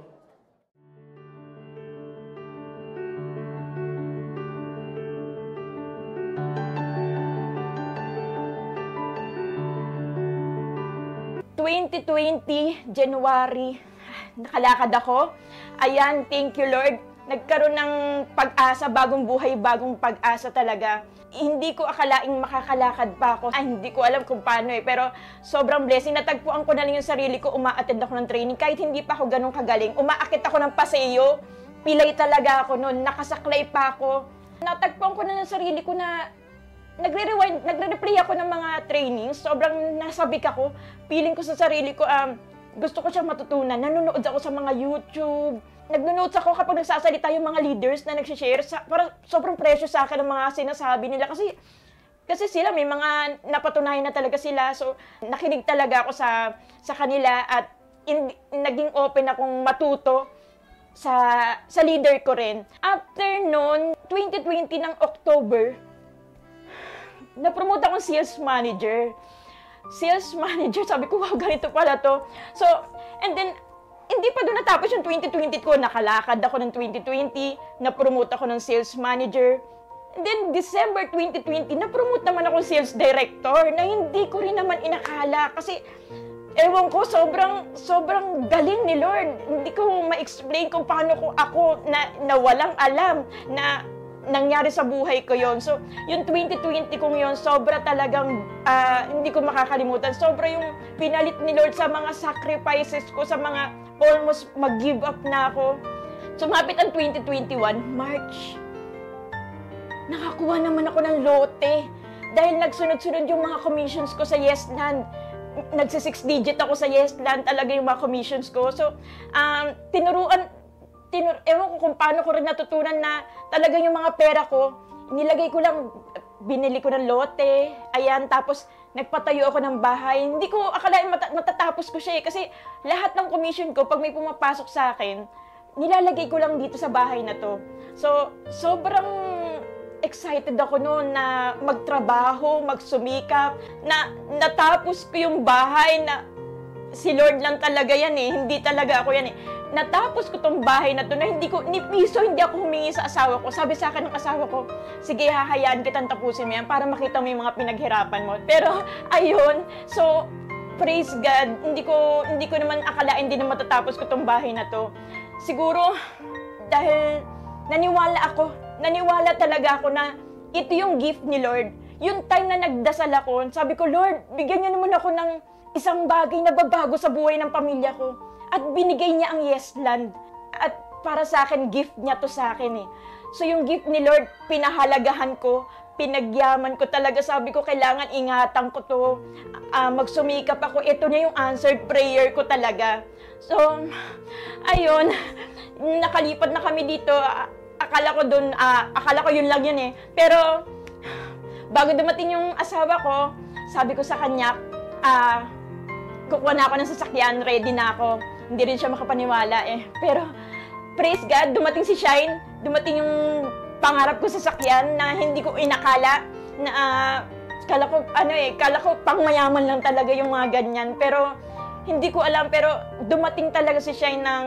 January, nakalakad ako. Ayan, thank you Lord. Nagkaroon ng pag-asa, bagong buhay, bagong pag-asa talaga. Hindi ko akalaing makakalakad pa ako. Hindi ko alam kung paano pero sobrang blessing. Natagpuan ko na lang yung sarili ko, uma-attend ako ng training. Kahit hindi pa ako ganun kagaling, umaakit ako ng paseo. Pilay talaga ako noon, nakasaklay pa ako. Natagpuan ko na ng sarili ko na nagre-replay ako ng mga trainings. Sobrang nasabik ako. Feeling ko sa sarili ko, gusto ko siyang matutunan. Nanonood ako sa mga YouTube. Nagno-notes ako kapag nagsasalita yung mga leaders na nagsishare. Para sobrang precious sa akin ang mga sinasabi nila. Kasi sila, may mga napatunayan na talaga sila. So, nakinig talaga ako sa kanila at naging open akong matuto sa leader ko rin. After noon, 2020 ng October, na-promote akong sales manager. Sabi ko, wow, ganito pala to. So, and then, hindi pa doon natapos yung 2020 ko. Nakalakad ako ng 2020, na-promote ako ng sales manager. And then, December 2020, na-promote naman ako sales director na hindi ko rin naman inakala. Kasi, ewan ko, sobrang galing ni Lord. Hindi ko ma-explain kung paano ko ako na walang alam na nangyari sa buhay ko yon. So, yung 2020 kong yon, sobra talagang hindi ko makakalimutan. Sobra yung pinalit ni Lord sa mga sacrifices ko, sa mga almost mag-give up na ako. Sumapit ang 2021, March. Nakakuha naman ako ng lote. Dahil nagsunod-sunod yung mga commissions ko sa Yesland. Nagsi-6 digit ako sa Yesland talaga yung mga commissions ko. So, ewan ko kung paano ko rin natutunan na talaga yung mga pera ko, nilagay ko lang, binili ko ng lote, ayan, tapos nagpatayo ako ng bahay. Hindi ko akalain matatapos ko siya eh, kasi lahat ng commission ko, pag may pumapasok sa akin, nilalagay ko lang dito sa bahay na to. So, sobrang excited ako noon na magtrabaho, magsumikap, na natapos ko yung bahay na si Lord lang talaga yan eh, hindi talaga ako yan eh. Natapos ko tong bahay na to na hindi ko, ni piso hindi ako humingi sa asawa ko. Sabi sa akin ng asawa ko, sige hahayaan kitang tapusin mo yan para makita mo yung mga pinaghirapan mo. Pero ayun, so praise God, hindi ko naman akalain din na matatapos ko tong bahay na to. Siguro dahil naniwala talaga ako na ito yung gift ni Lord. Yung time na nagdasal ako, sabi ko, Lord, bigyan niyo naman ako ng isang bagay na babago sa buhay ng pamilya ko. At binigay niya ang Yesland. At para sa akin, gift niya to sa akin eh. So yung gift ni Lord, pinahalagahan ko, pinagyaman ko talaga. Sabi ko, kailangan ingatan ko to. Magsumikap ako. Ito na yung answered prayer ko talaga. So, ayun, nakalipat na kami dito. Akala ko yun lang yun eh. Pero, bago dumating yung asawa ko, sabi ko sa kanya, kukuha na ako ng sasakyan, ready na ako. Hindi rin siya makapaniwala eh. Pero, praise God, dumating si Shine, dumating yung pangarap ko sa sasakyan na hindi ko inakala na, kala ko pang mayaman lang talaga yung mga ganyan. Pero, hindi ko alam, pero dumating talaga si Shine ng,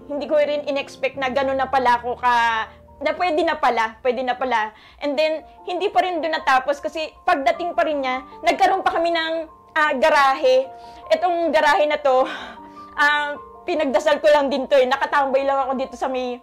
hindi ko rin in-expect na gano'n na pala ako na pwede na pala. And then, hindi pa rin doon natapos kasi pagdating pa rin niya, nagkaroon pa kami ng garahe. Itong garahe na to, pinagdasal ko lang din to eh. Nakatambay lang ako dito sa may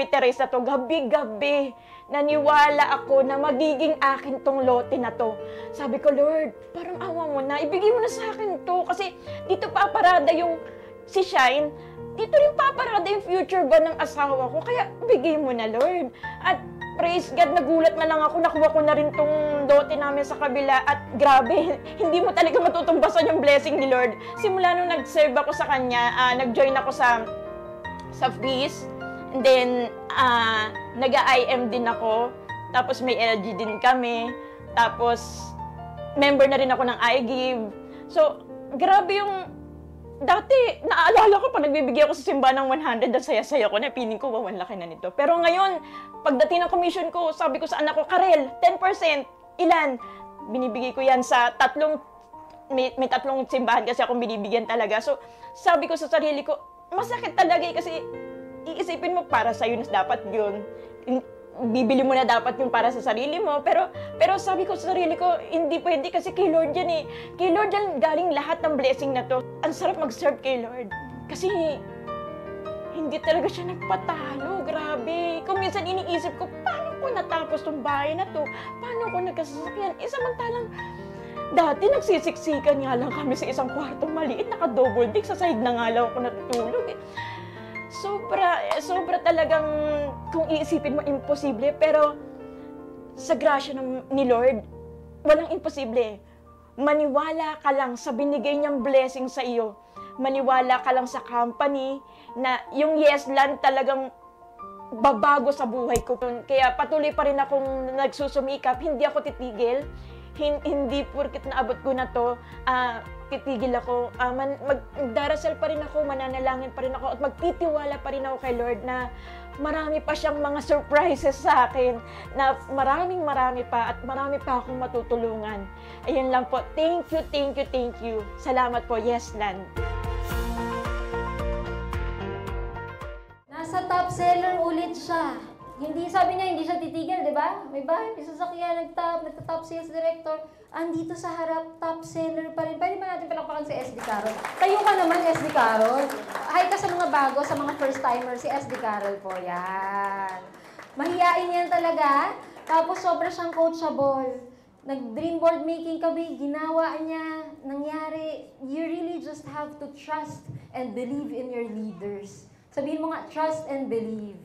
terrace na to. Gabi-gabi, naniwala ako na magiging akin tong lote na to. Sabi ko, Lord, parang awa mo na. Ibigay mo na sa akin to. Kasi dito paparada yung si Shine. Dito rin paparada yung future ba ng asawa ko. Kaya bigay mo na, Lord. At praise God, nagulat na lang ako, nakuha ko na rin tong lote namin sa kabila at grabe, hindi mo talaga matutumbasan yung blessing ni Lord. Simula nung nag-serve ako sa Kanya, nag-join ako sa feast, and then nag-IM din ako, tapos may LG din kami, tapos member na rin ako ng iGive. So, grabe yung dati, naalala ko pa nagbibigay ako sa simbahan ng 100 at saya-saya ko na piling ko, wow, ang laki na nito. Pero ngayon, pagdating ng commission ko, sabi ko sa anak ko, Karel, 10%, ilan? Binibigay ko yan sa may tatlong simbahan kasi akong binibigyan talaga. So, sabi ko sa sarili ko, masakit talaga eh, kasi iisipin mo para sa'yo na dapat yun. Bibili mo na dapat yung para sa sarili mo. Pero sabi ko sa sarili ko, hindi pwede kasi kay Lord yan eh. Kay Lord yan galing lahat ng blessing na to. Ang sarap mag-serve kay Lord. Kasi hindi talaga siya nagpatalo. Grabe. Kung minsan iniisip ko, paano ko natapos tong bahay na to? Paano ko nagkasasakyan? Samantalang dati nagsisiksikan nga lang kami sa isang kwartong maliit. Naka-double deck. Sa side na nga lang ako natutulog eh. Sobra talagang, kung iisipin mo, imposible. Pero, sa grasya ni Lord, walang imposible. Maniwala ka lang sa binigay niyang blessing sa iyo. Maniwala ka lang sa company na yung Yesland talagang babago sa buhay ko. Kaya patuloy pa rin akong nagsusumikap. Hindi ako titigil. Hindi porkit naabot ko na to, titigil ako. Magdarasal pa rin ako, mananalangin pa rin ako, at magtitiwala pa rin ako kay Lord na marami pa siyang mga surprises sa akin, na marami pa, at marami pa akong matutulungan. Ayun lang po. Thank you. Salamat po, Yesland.
Nasa top seller ulit siya. Sabi niya, hindi siya titigil, di ba? May bahay, may sasakyan, nagta-top sales director. Andito sa harap, top seller pa rin. Pwede ba natin palakpakan si SD Carol? Tayo ka naman, SD Carol. Hi ka sa mga bago, sa mga first-timer, si SD Carol po. Yan. Mahiyain yan talaga. Tapos sobra siyang coachable. Nag-dream board making kami, ginawa niya, nangyari. You really just have to trust and believe in your leaders. Sabihin mo nga, trust and believe.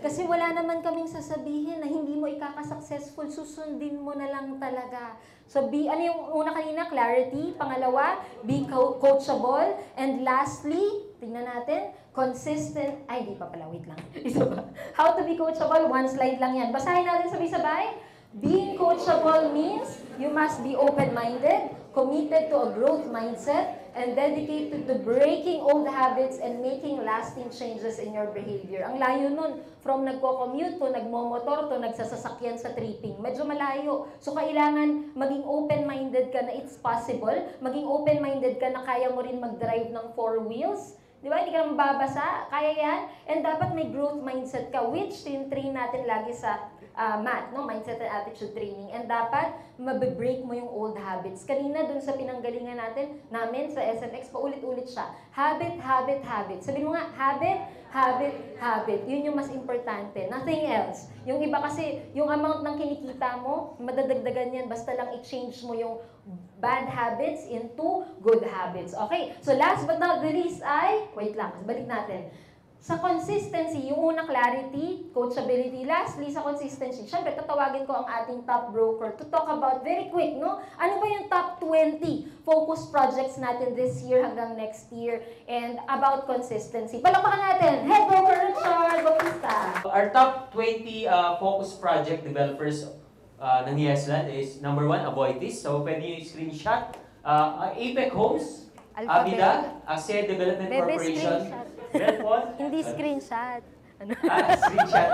Kasi wala naman kaming sasabihin na hindi mo ikaka-successful, susundin mo na lang talaga. So, ano yung una kanina? Clarity. Pangalawa, be coachable. And lastly, tingnan natin, consistent. Ay, di pa pala. Wait lang. Isa ba? How to be coachable? One slide lang yan. Basahin natin sabay-sabay. Being coachable means you must be open-minded, committed to a growth mindset, and dedicated to breaking old habits and making lasting changes in your behavior. Ang layo nun, from nagko-commute to nagmomotor to nagsasasakyan sa tripping. Medyo malayo. So, kailangan maging open-minded ka na it's possible. Maging open-minded ka na kaya mo rin mag-drive ng 4 wheels. Di ba? Hindi ka na mababasa. Kaya yan. And dapat may growth mindset ka, which train natin lagi sa MAT, no? Mindset and Attitude Training. And dapat, mabibreak mo yung old habits. Kanina, dun sa pinanggalingan namin sa SMX, paulit-ulit siya. Habit, habit, habit. Sabihin mo nga, habit, habit, habit. Yun yung mas importante. Nothing else. Yung iba kasi, yung amount ng kinikita mo, madadagdagan yan, basta lang i-change mo yung bad habits into good habits. Okay? So last but not the least ay, wait lang, balik natin. Sa consistency, yung una clarity, coachability. Lastly, sa consistency, syempre, tatawagin ko ang ating top broker to talk about, very quick, no? Ano ba yung top 20 focus projects natin this year hanggang next year and about consistency? Palakpakan natin. Head broker Richard Bautista.
Our top 20 focus project developers ng Yesland is number 1, Avoitis. So, pwede nyo screenshot. APEC Homes, Avida, ASEA Development
Bebe,
Corporation,
screenshot.
Redfall.
Hindi screenshot.
Screenshot.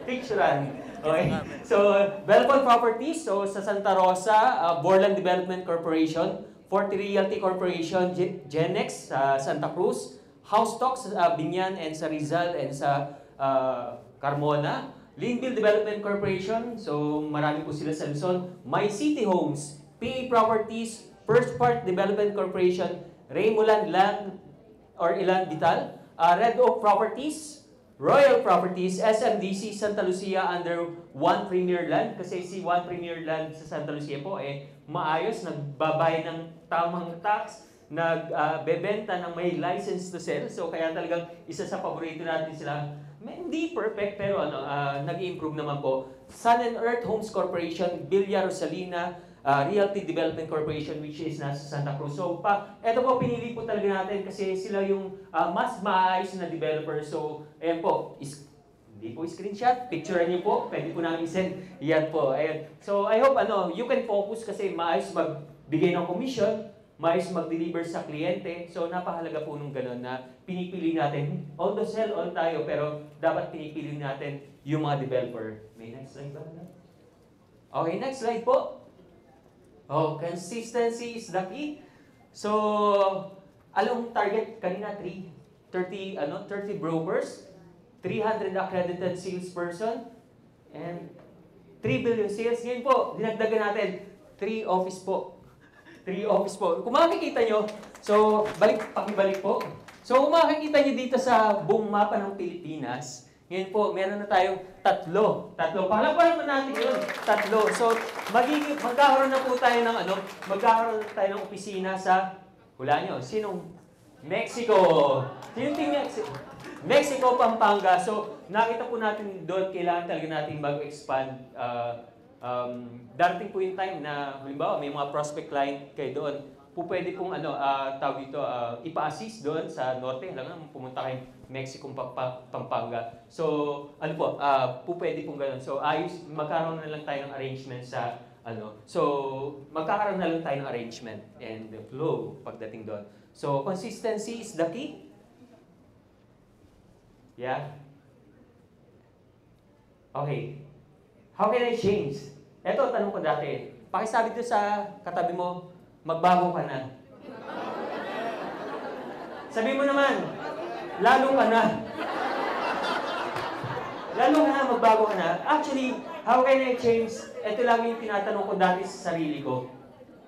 Picturean. Okay. So, Belfon Properties, so sa Santa Rosa, Borland Development Corporation, Forte Realty Corporation, Genex sa Santa Cruz, House Talks sa Binyan and sa Rizal and sa Carmona, Linville Development Corporation, so marami po sila sa Luzon, My City Homes, PA Properties, First Part Development Corporation, Raymulan Land or Ilan Vital, Red Oak Properties, Royal Properties, SMDC Santa Lucia under One Premier Land, kasi si One Premier Land sa Santa Lucia po maayos, nagbabayad ng tamang tax, nagbebenta ng may license to sell, so kaya talagang isa sa paborito natin sila. Hindi perfect pero nag-improve naman po. Sun and Earth Homes Corporation, Villa Rosalina, Realty Development Corporation, which is nasa Santa Cruz. So, eto po, pinili po talaga natin kasi sila yung mas maayos na developer. So, ayan po, hindi po screenshot, picture niyo po, pwede po namin send. Yan po, ayan. So, I hope you can focus kasi maayos magbigay ng commission, maayos mag-deliver sa kliyente. So, napahalaga po nung gano'n na pinipili natin, although sell all tayo, pero dapat pinipili natin yung mga developer. May next slide ba? Okay, next slide po. Consistency is the key. So, alam target kanina 30 brokers, 300 accredited salesperson, and 3 billion sales. Ngayon po, dinagdagan natin 3 office po. 3 office po. Kung makikita nyo, so, pakibalik po. So, kung makikita nyo dito sa buong mapa ng Pilipinas, ngayon po, meron na tayong tatlo. Pakalapalan mo natin yun. 3. So, magkakaroon na po tayo ng magkakaroon tayo ng opisina sa, hula nyo, sinong? Mexico. Sino yung Mexico? Mexico, Pampanga. So, nakita po natin doon, kailangan talaga natin mag-expand. Darating po yung time na, halimbawa, may mga prospect client kayo doon. Pwede pong tawag dito, ipa-assist doon sa norte. Alam nga, pumunta kayong Mexico, Pampanga. So, pwede pong gano'n. So, magkakaroon na lang tayo ng arrangement sa, So, magkakaroon na lang tayo ng arrangement and the flow pagdating doon. So, consistency is the key. Yeah? Okay. How can I change? Ito, tanong ko dati. Pakisabi doon sa katabi mo, magbago ka na. Sabi mo naman, lalo ka na. Lalo ka na, magbago ka na. Actually, how can I change? Ito lang yung tinatanong ko dati sa sarili ko.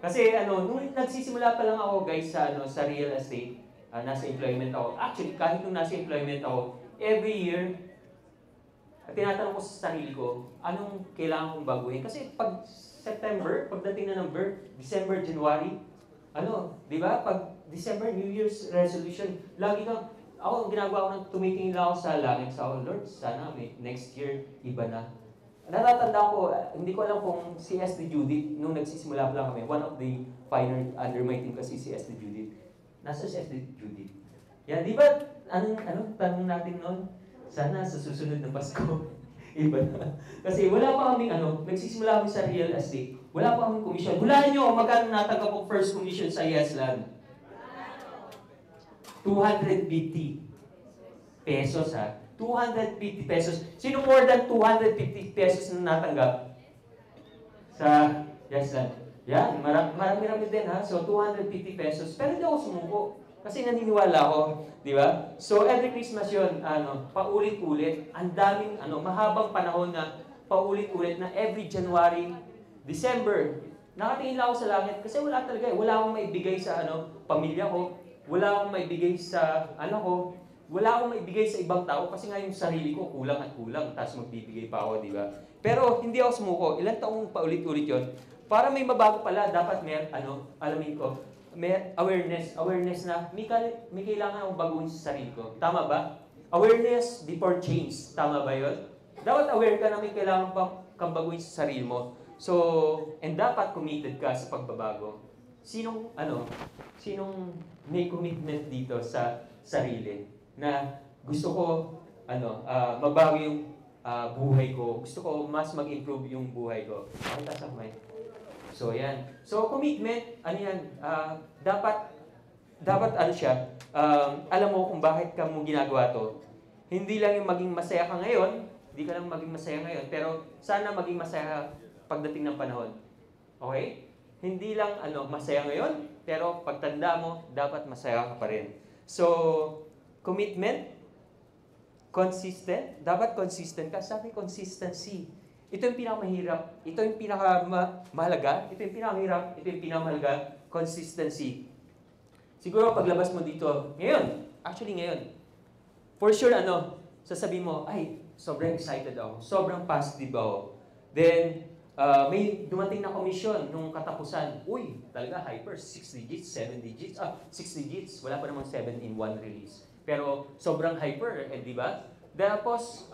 Kasi nung nagsisimula pa lang ako guys sa real estate, nasa employment ako. Actually, kahit nung nasa employment ako, every year, tinatanong ko sa sarili ko, anong kailangan kong baguhin? Kasi pag September, pagdating na ng December, January, di ba? Pag December, New Year's resolution, lagi kang, ako, ang ginagawa ko nang tumitingin lang ako sa langit, sa Lord, sana next year, iba na. Natatanda ko, hindi ko alam kung si SD Judith, nung nagsisimula pa lang kami, one of the pioneer under my team kasi si SD Judith. Nasa si SD Judith. Yan, di ba, tanong natin noon, sana sa susunod na Pasko, iba na. Kasi wala pa kaming nagsisimula kami sa real estate. Wala pa kaming commission. Hulaan nyo, magkano natanggap ko first commission sa Yesland? 250 pesos ha. 250 pesos. Sino more than 250 pesos na natanggap? Sa Yesland. Yan, marami-rami din ha. So 250 pesos. Pero hindi ako sumuko. Kasi naniniwala ako, di ba? So every Christmas yun, paulit-ulit, ang daming, mahabang panahon na paulit-ulit na every January, December, nakatingin lang ako sa langit kasi wala talaga wala akong maibigay sa pamilya ko, wala akong maibigay sa ko, wala akong maibigay sa ibang tao kasi nga yung sarili ko kulang at kulang, tapos magbibigay pa ako, di ba? Pero hindi ako sumuko, ilang taong paulit-ulit yun, para may mabago pala, dapat alamin ko, may awareness na may kailangan akong baguhin sa sarili ko. Tama ba? Awareness before change. Tama ba yun? Dapat aware ka na may kailangan kang baguhin sa sarili mo. So, and dapat committed ka sa pagbabago. Sinong may commitment dito sa sarili na gusto ko mabago yung buhay ko. Gusto ko mas mag-improve yung buhay ko. Ang taas ang mic. So, yan. So, commitment, dapat siya, alam mo kung bakit ka mo ginagawa to. Hindi lang yung maging masaya ka ngayon, hindi ka lang maging masaya ngayon, pero sana maging masaya pagdating ng panahon. Okay? Hindi lang masaya ngayon, pero pagtanda mo, dapat masaya ka pa rin. So, commitment, consistent, dapat consistent ka. Sabi, consistency. Ito yung pinakamahirap, ito yung pinakamahalaga, ito yung pinakamahirap, ito yung pinakamahalaga, consistency. Siguro paglabas mo dito, ngayon, for sure sasabihin mo, ay, sobrang excited ako, sobrang positive ako. Then, may dumating na komisyon nung katapusan, uy, talaga hyper, 6 digits, 7 digits, 6 digits, wala pa namang 7 in one release. Pero sobrang hyper, di ba? Tapos,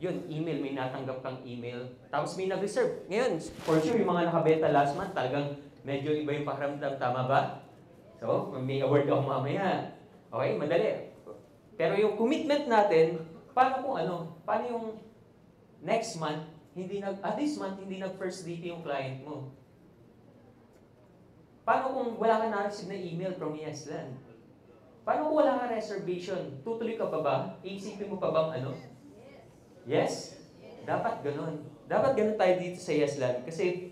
yun, email, may natanggap kang email. Tapos may nag-reserve. Ngayon, for sure, yung mga nakabeta last month, talagang medyo iba yung pakiramdam. Tama ba? So, may award ako mamaya. Okay, madali. Pero yung commitment natin, paano yung next month, this month, hindi nag-first DP yung client mo? Paano kung wala ka na-receive na email from Yesland? Paano kung wala ka reservation? Tutuloy ka pa ba? Iisipin mo pa bang Yes? Dapat ganun. Dapat ganun tayo dito sa Yesland. Kasi,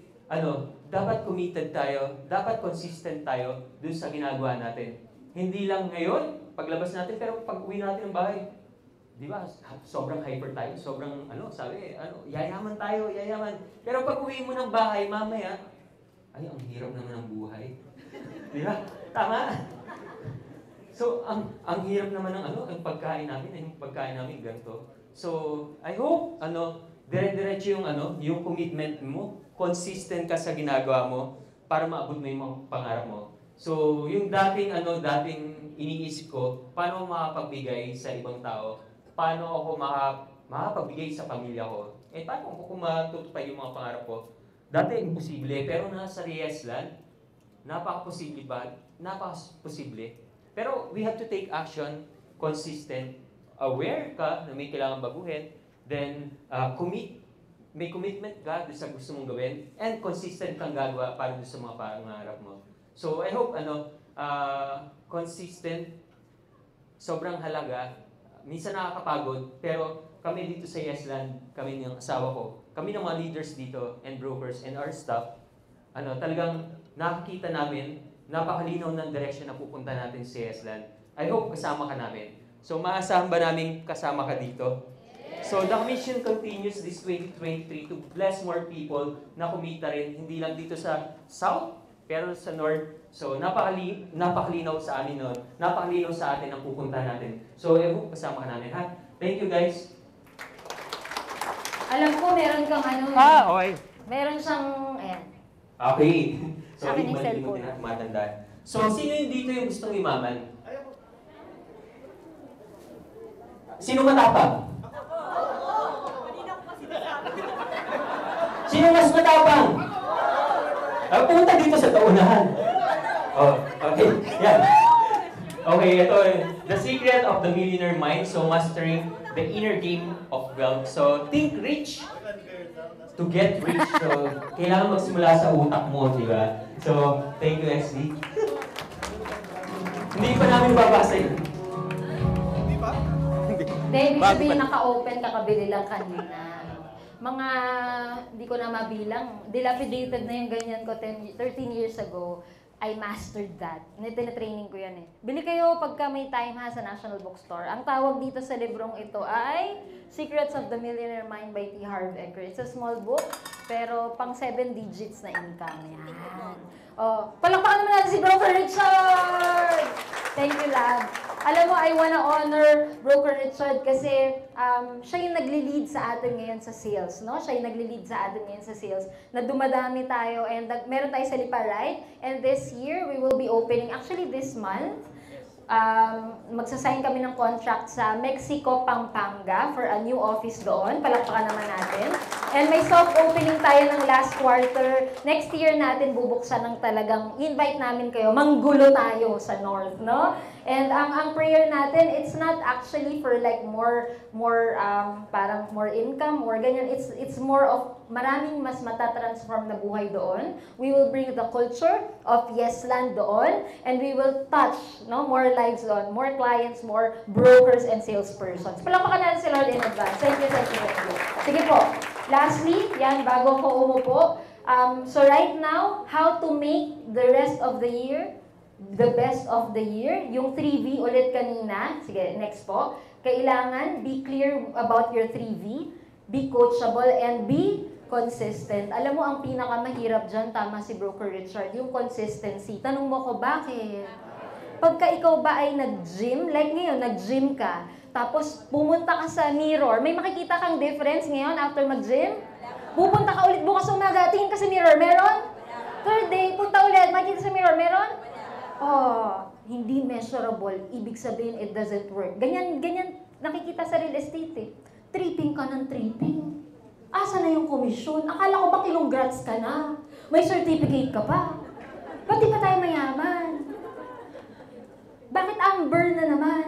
dapat committed tayo, dapat consistent tayo dun sa ginagawa natin. Hindi lang ngayon, paglabas natin, pero pag uwi natin ng bahay, di ba, sobrang hyper tayo, sobrang, yayaman tayo, yayaman. Pero pag uwi mo ng bahay, mamaya, ay, ang hirap naman ng buhay. Di ba? Tama? So, ang hirap naman ng ang pagkain namin, ganito. So, I hope, dire-diretso yung commitment mo, consistent ka sa ginagawa mo para maabot mo yung mga pangarap mo. So, yung dating iniisip ko, paano ako makapagbigay sa ibang tao? Paano ako makapagbigay sa pamilya ko? Paano ako matutupad yung mga pangarap ko? Dati, imposible, pero nasa Yesland, napaka-posible ba? Napaka-posible. Pero we have to take action, consistent, aware ka na may kailangan baguhin, then may commitment ka doon sa gusto mong gawin, and consistent kang gagawa para doon sa mga pangarap mo. So I hope consistent, sobrang halaga, minsan nakakapagod, pero kami dito sa Yesland, kami ng asawa ko, kami ng mga leaders dito, and brokers, and our staff, talagang nakikita namin, napakalinaw ng direction na pupunta natin sa Yesland. I hope kasama ka namin. So, maasahan ba namin kasama ka dito? Yes. So, the mission continues this 2023 to bless more people na kumita rin, hindi lang dito sa South, pero sa North. So, napakalinaw sa amin nun. Napakalinaw sa atin ang pupunta natin. So, I hope kasama ka namin, ha? Thank you, guys.
Alam ko, meron kang
okay.
Meron siyang, ayan.
Okay. So,
Sa akin yung
hindi mo
cellphone.
matandaan. So, sino yung dito yung gustong imaman? Sino matapang? Sino mas matapang? Pumunta dito sa taunahan. Oh, okay. Yan. Okay, ito. The secret of the millionaire mind. So, mastering the inner game of wealth. So, think rich to get rich. So, kailangan magsimula sa utak mo, di ba? So, thank you, XD. Hindi pa namin babasa yun.
Hindi, ibig sabihin naka-open, kakabili lang kanina. Mga, hindi ko na mabilang, dilapidated na yung ganyan ko 13 years ago. I mastered that. Tinatraining ko yan eh. Bili kayo pagka may time ha sa National Bookstore. Ang tawag dito sa librong ito ay Secrets of the Millionaire Mind by T. Harv Eker. It's a small book, pero pang 7 digits na income. Yan. Oh, palakpakan naman natin si Broker Richard! Thank you, love. Alam mo, I wanna honor Broker Richard kasi siya yung nagli-lead sa atin ngayon sa sales, no? Siya yung nagli-lead sa atin ngayon sa sales na dumadami tayo and meron tayo sa Lipa Ride. And this year, we will be opening, actually this month, magsasign kami ng contract sa Mexico, Pampanga for a new office doon. Palakpakan naman natin. And may soft opening tayo ng last quarter. Next year natin bubuksan ng talagang invite namin kayo. Manggulo tayo sa North, no? And ang prayer natin, it's not actually for like more parang more income or ganyan. It's more of maraming mas matatransform na buhay doon. We will bring the culture of Yesland doon and we will touch more lives doon, more clients, more brokers and salespersons. Palakpakan natin si Lord in advance. Thank you, thank you, thank you. Sige po. Lastly, yan, bago ko umupo. So right now, how to make the rest of the year the best of the year. Yung 3V ulit kanina. Sige, next po. Kailangan be clear about your 3V, be coachable, and be consistent. Alam mo, ang pinakamahirap dyan, tama si Broker Richard, yung consistency. Tanong mo ko, bakit? Pagka ikaw ba ay nag-gym, like ngayon, nag-gym ka, tapos pumunta ka sa mirror, may makikita kang difference ngayon after mag-gym? Pupunta ka ulit bukas umaga, tingin ka sa mirror, meron? Third day, punta ulit, makikita sa mirror, meron? Oh, hindi measurable. Ibig sabihin, it doesn't work. Ganyan nakikita sa real estate eh. Tripping ka ng tripping. Asa na yung komisyon? Akala ko ba congrats ka na? May certificate ka pa? Ba't di pa tayo mayaman? Bakit amber na naman?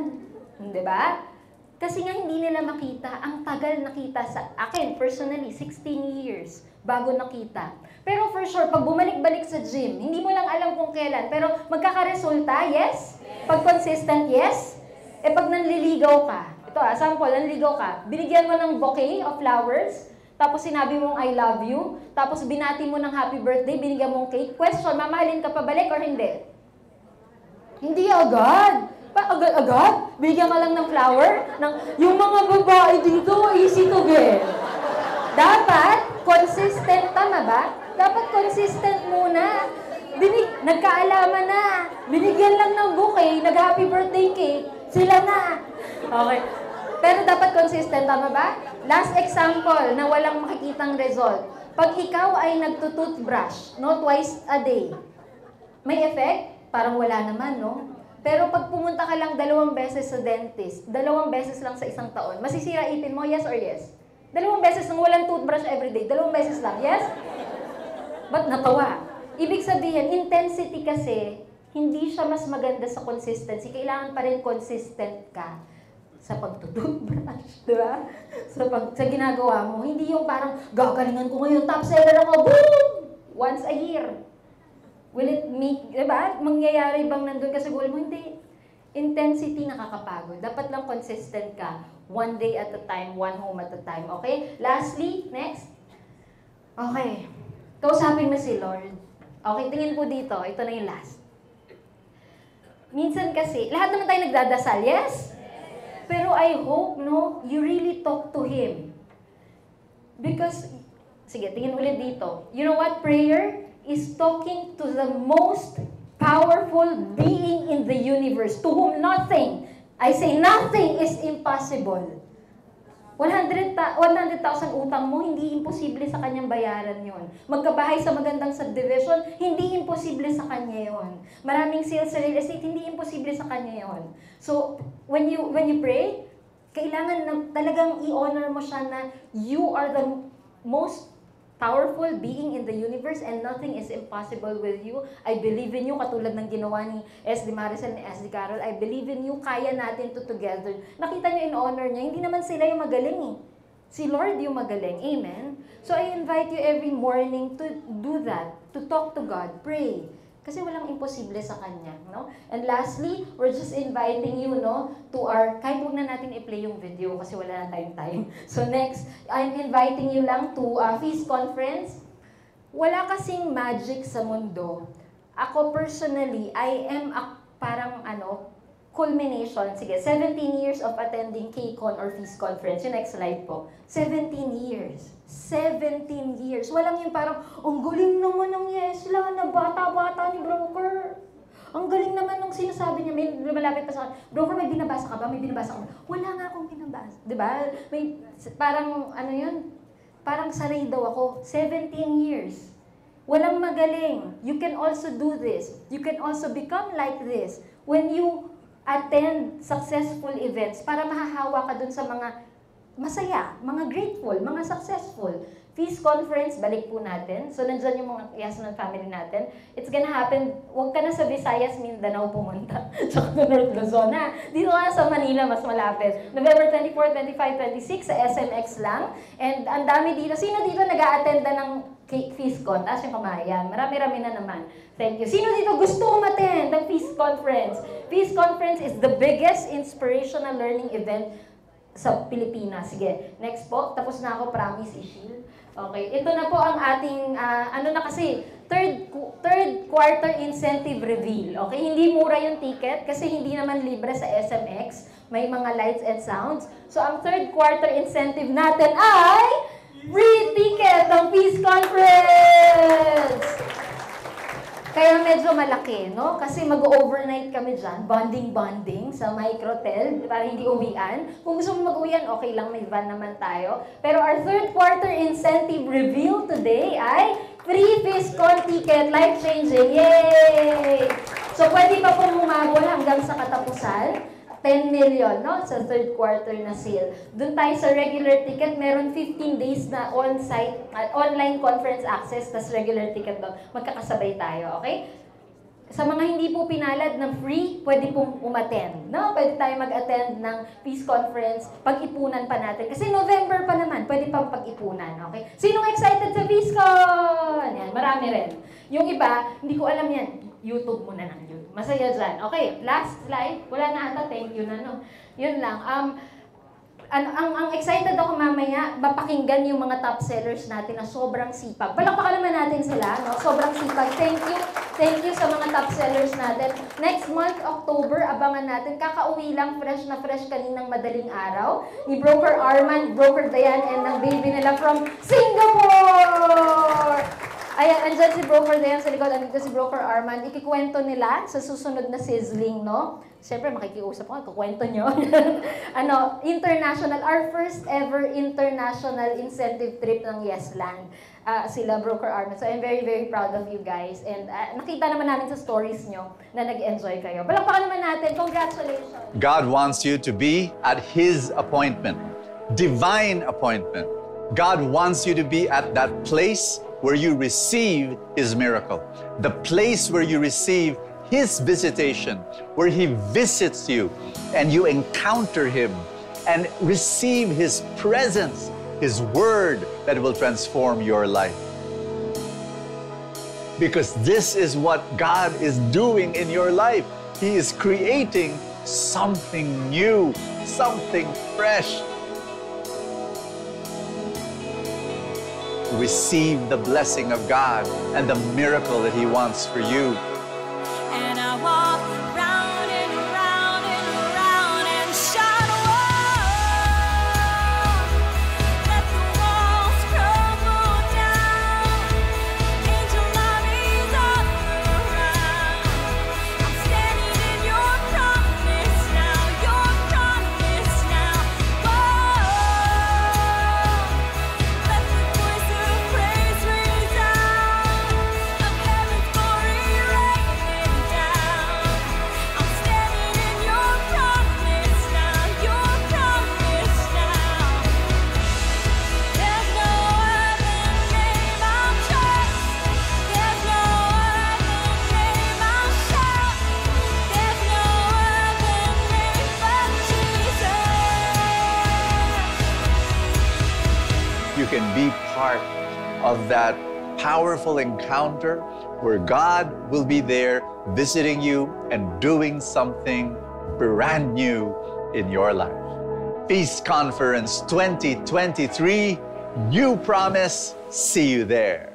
Diba? Kasi nga hindi nila makita. Ang tagal nakita sa akin, personally, 16 years bago nakita. Pero for sure, pag bumalik-balik sa gym, hindi mo lang alam kung kailan, pero magkakaresulta, yes? Pag consistent, yes? Eh pag nanliligaw ka, ito sample, nanliligaw ka, binigyan mo ng bouquet of flowers, tapos sinabi mong I love you, tapos binati mo ng happy birthday, binigyan mong cake, question, mamahalin ka pa balik or hindi? Hindi agad. Agad? Bigyan ka lang ng flower? Yung mga babae dito, easy to get. Dapat, consistent, tama ba? Dapat consistent muna. Nagkaalaman na. Binigyan lang ng bouquet, nag-happy birthday cake, sila na. Okay. Pero dapat consistent, tama ba? Last example na walang makikitang result. Pag ikaw ay nagtutoothbrush, twice a day, may effect? Parang wala naman, no? Pero pag pumunta ka lang 2 beses sa dentist, 2 beses lang sa isang taon, masisira ipin mo, yes or yes? 2 beses nang walang toothbrush everyday, 2 beses lang, yes? Ba't natawa? Ibig sabihin, intensity kasi, hindi siya mas maganda sa consistency. Kailangan pa rin consistent ka sa pagtutoothbrush, di ba? Sa ginagawa mo. Hindi yung parang, gagalingan ko ngayon, top seller ako, boom! Once a year. Will it make, di ba? Mangyayari bang nandun ka sa goal mo? Hindi. Intensity nakakapagod. Dapat lang consistent ka. 1 day at a time, 1 home at a time. Okay? Lastly, next. Okay. Kausapin mo si Lord. Okay, tingin po dito. Ito na yung last. Minsan kasi, lahat naman tayo nagdadasal, yes? Pero I hope, you really talk to Him. Because, sige, tingin ulit dito. You know what? Prayer is talking to the most powerful being in the universe, to whom nothing, I say nothing is impossible. 100,000 utang mo, hindi imposible sa kanyang bayaran yon. Magkabahay sa magandang subdivision, hindi imposible sa kanya yon. Maraming sales sa real estate, hindi imposible sa kanya yon. So, when you pray, Kailangan na talagang i-honor mo siya na you are the most powerful being in the universe and nothing is impossible with you. I believe in you, katulad ng ginawa ni S.D. Maricel and S.D. Carol. I believe in you, kaya natin to together. Nakita niyo in honor niya, hindi naman sila yung magaling eh. Si Lord yung magaling. Amen? So I invite you every morning to do that, to talk to God, pray. Kasi walang imposible sa Kanya, no? And lastly, we're just inviting you, no, to our, kahit huwag na natin i-play yung video kasi wala na tayong time. So next, I'm inviting you lang to Feast Conference. Wala kasing magic sa mundo. Ako personally, I am parang culmination. Sige, 17 years of attending KCON or Feast Conference. Yung next slide po. 17 years. 17 years. Walang yung parang, ang galing naman ng yes lang na bata-bata ni broker. Ang galing naman nung sinasabi niya, may lumalapit pa sa akin, broker, may binabasa ka ba? May binabasa ka ba? Wala nga akong binabasa. Diba? May, parang, parang sanay daw ako. 17 years. Walang magaling. You can also do this. You can also become like this. When you attend successful events para mahahawa ka dun sa mga masaya, mga grateful, mga successful. Feast Conference, balik po natin. So, nandyan yung mga Yasanan family natin. It's gonna happen, huwag ka na sa Visayas, Mindanao pumunta. Tsaka sa North Luzon, ha? Dito ka sa Manila, mas malapit. November 24, 25, 26 sa SMX lang. And ang dami dito. Sino dito nag-a-attend na ng Feast Con? Taas yung kamayan. Marami-rami na naman. Thank you. Sino dito gusto umattend ng Feast Conference? Feast Conference is the biggest inspirational learning event sa Pilipinas. Sige, next po. Tapos na ako, promise, Ishil. Okay, ito na po ang ating, third quarter incentive reveal. Okay, hindi mura yung ticket kasi hindi naman libre sa SMX. May mga lights and sounds. So, ang third quarter incentive natin ay free ticket ng Feast Conference! Kaya medyo malaki, no? Kasi mag-overnight kami dyan, bonding sa Microtel, para hindi uwian. Kung gusto mo mag-uwian, okay lang, may van naman tayo. Pero our third quarter incentive reveal today ay free Feast Con ticket, life-changing. Yay! So, pwede pa pong humabol hanggang sa katapusan. 10 million, no? Sa third quarter na sale. Doon tayo sa regular ticket, meron 15 days na on-site, online conference access, tas regular ticket doon. Magkakasabay tayo, okay? Sa mga hindi po pinalad ng free, pwede pong umattend, no? Pwede tayo mag-attend ng Feast Conference, pag-ipunan pa natin. Kasi November pa naman, pwede pang pag-ipunan, okay? Sinong excited sa Feast Con? Yan, marami rin. Yung iba, hindi ko alam yan. YouTube mo na lang yun. Masaya dyan. Okay, last slide. Wala na ata, thank you na, no? Yun lang. Ang excited ako mamaya, mapakinggan yung mga top sellers natin na sobrang sipag. Palakpakan naman natin sila, no? Sobrang sipag. Thank you sa mga top sellers natin. Next month, October, abangan natin. Kakauwi lang, fresh na fresh kaninang madaling araw. Ni Broker Arman, Broker Dayan, and ng baby nila from Singapore! Ayan, andyan si Broker Dayan sa likod, andito si Broker Arman. Ikikwento nila sa susunod na sizzling, no? Siyempre, makikiusap ko, kukwento nyo. International, our first ever international incentive trip ng Yesland. Sila, Broker Arman. So, I'm very, very proud of you guys. And nakita naman namin sa stories nyo na nag-enjoy kayo. Palakpakan naman natin. Congratulations!
God wants you to be at His appointment, divine appointment. God wants you to be at that place where you receive His miracle, the place where you receive His visitation, where He visits you and you encounter Him and receive His presence, His word that will transform your life. Because this is what God is doing in your life. He is creating something new, something fresh. Receive the blessing of God and the miracle that He wants for you.
And I walk round and round and round and shout, "Whoa!" Let the walls crumble down. Angel armies all around. I'm standing in your promise now, your promise now. Whoa! Let the voice of praise resound of heaven's glory.
can be part of that powerful encounter where God will be there visiting you and doing something brand new in your life. Peace Conference 2023, New Promise. See you there.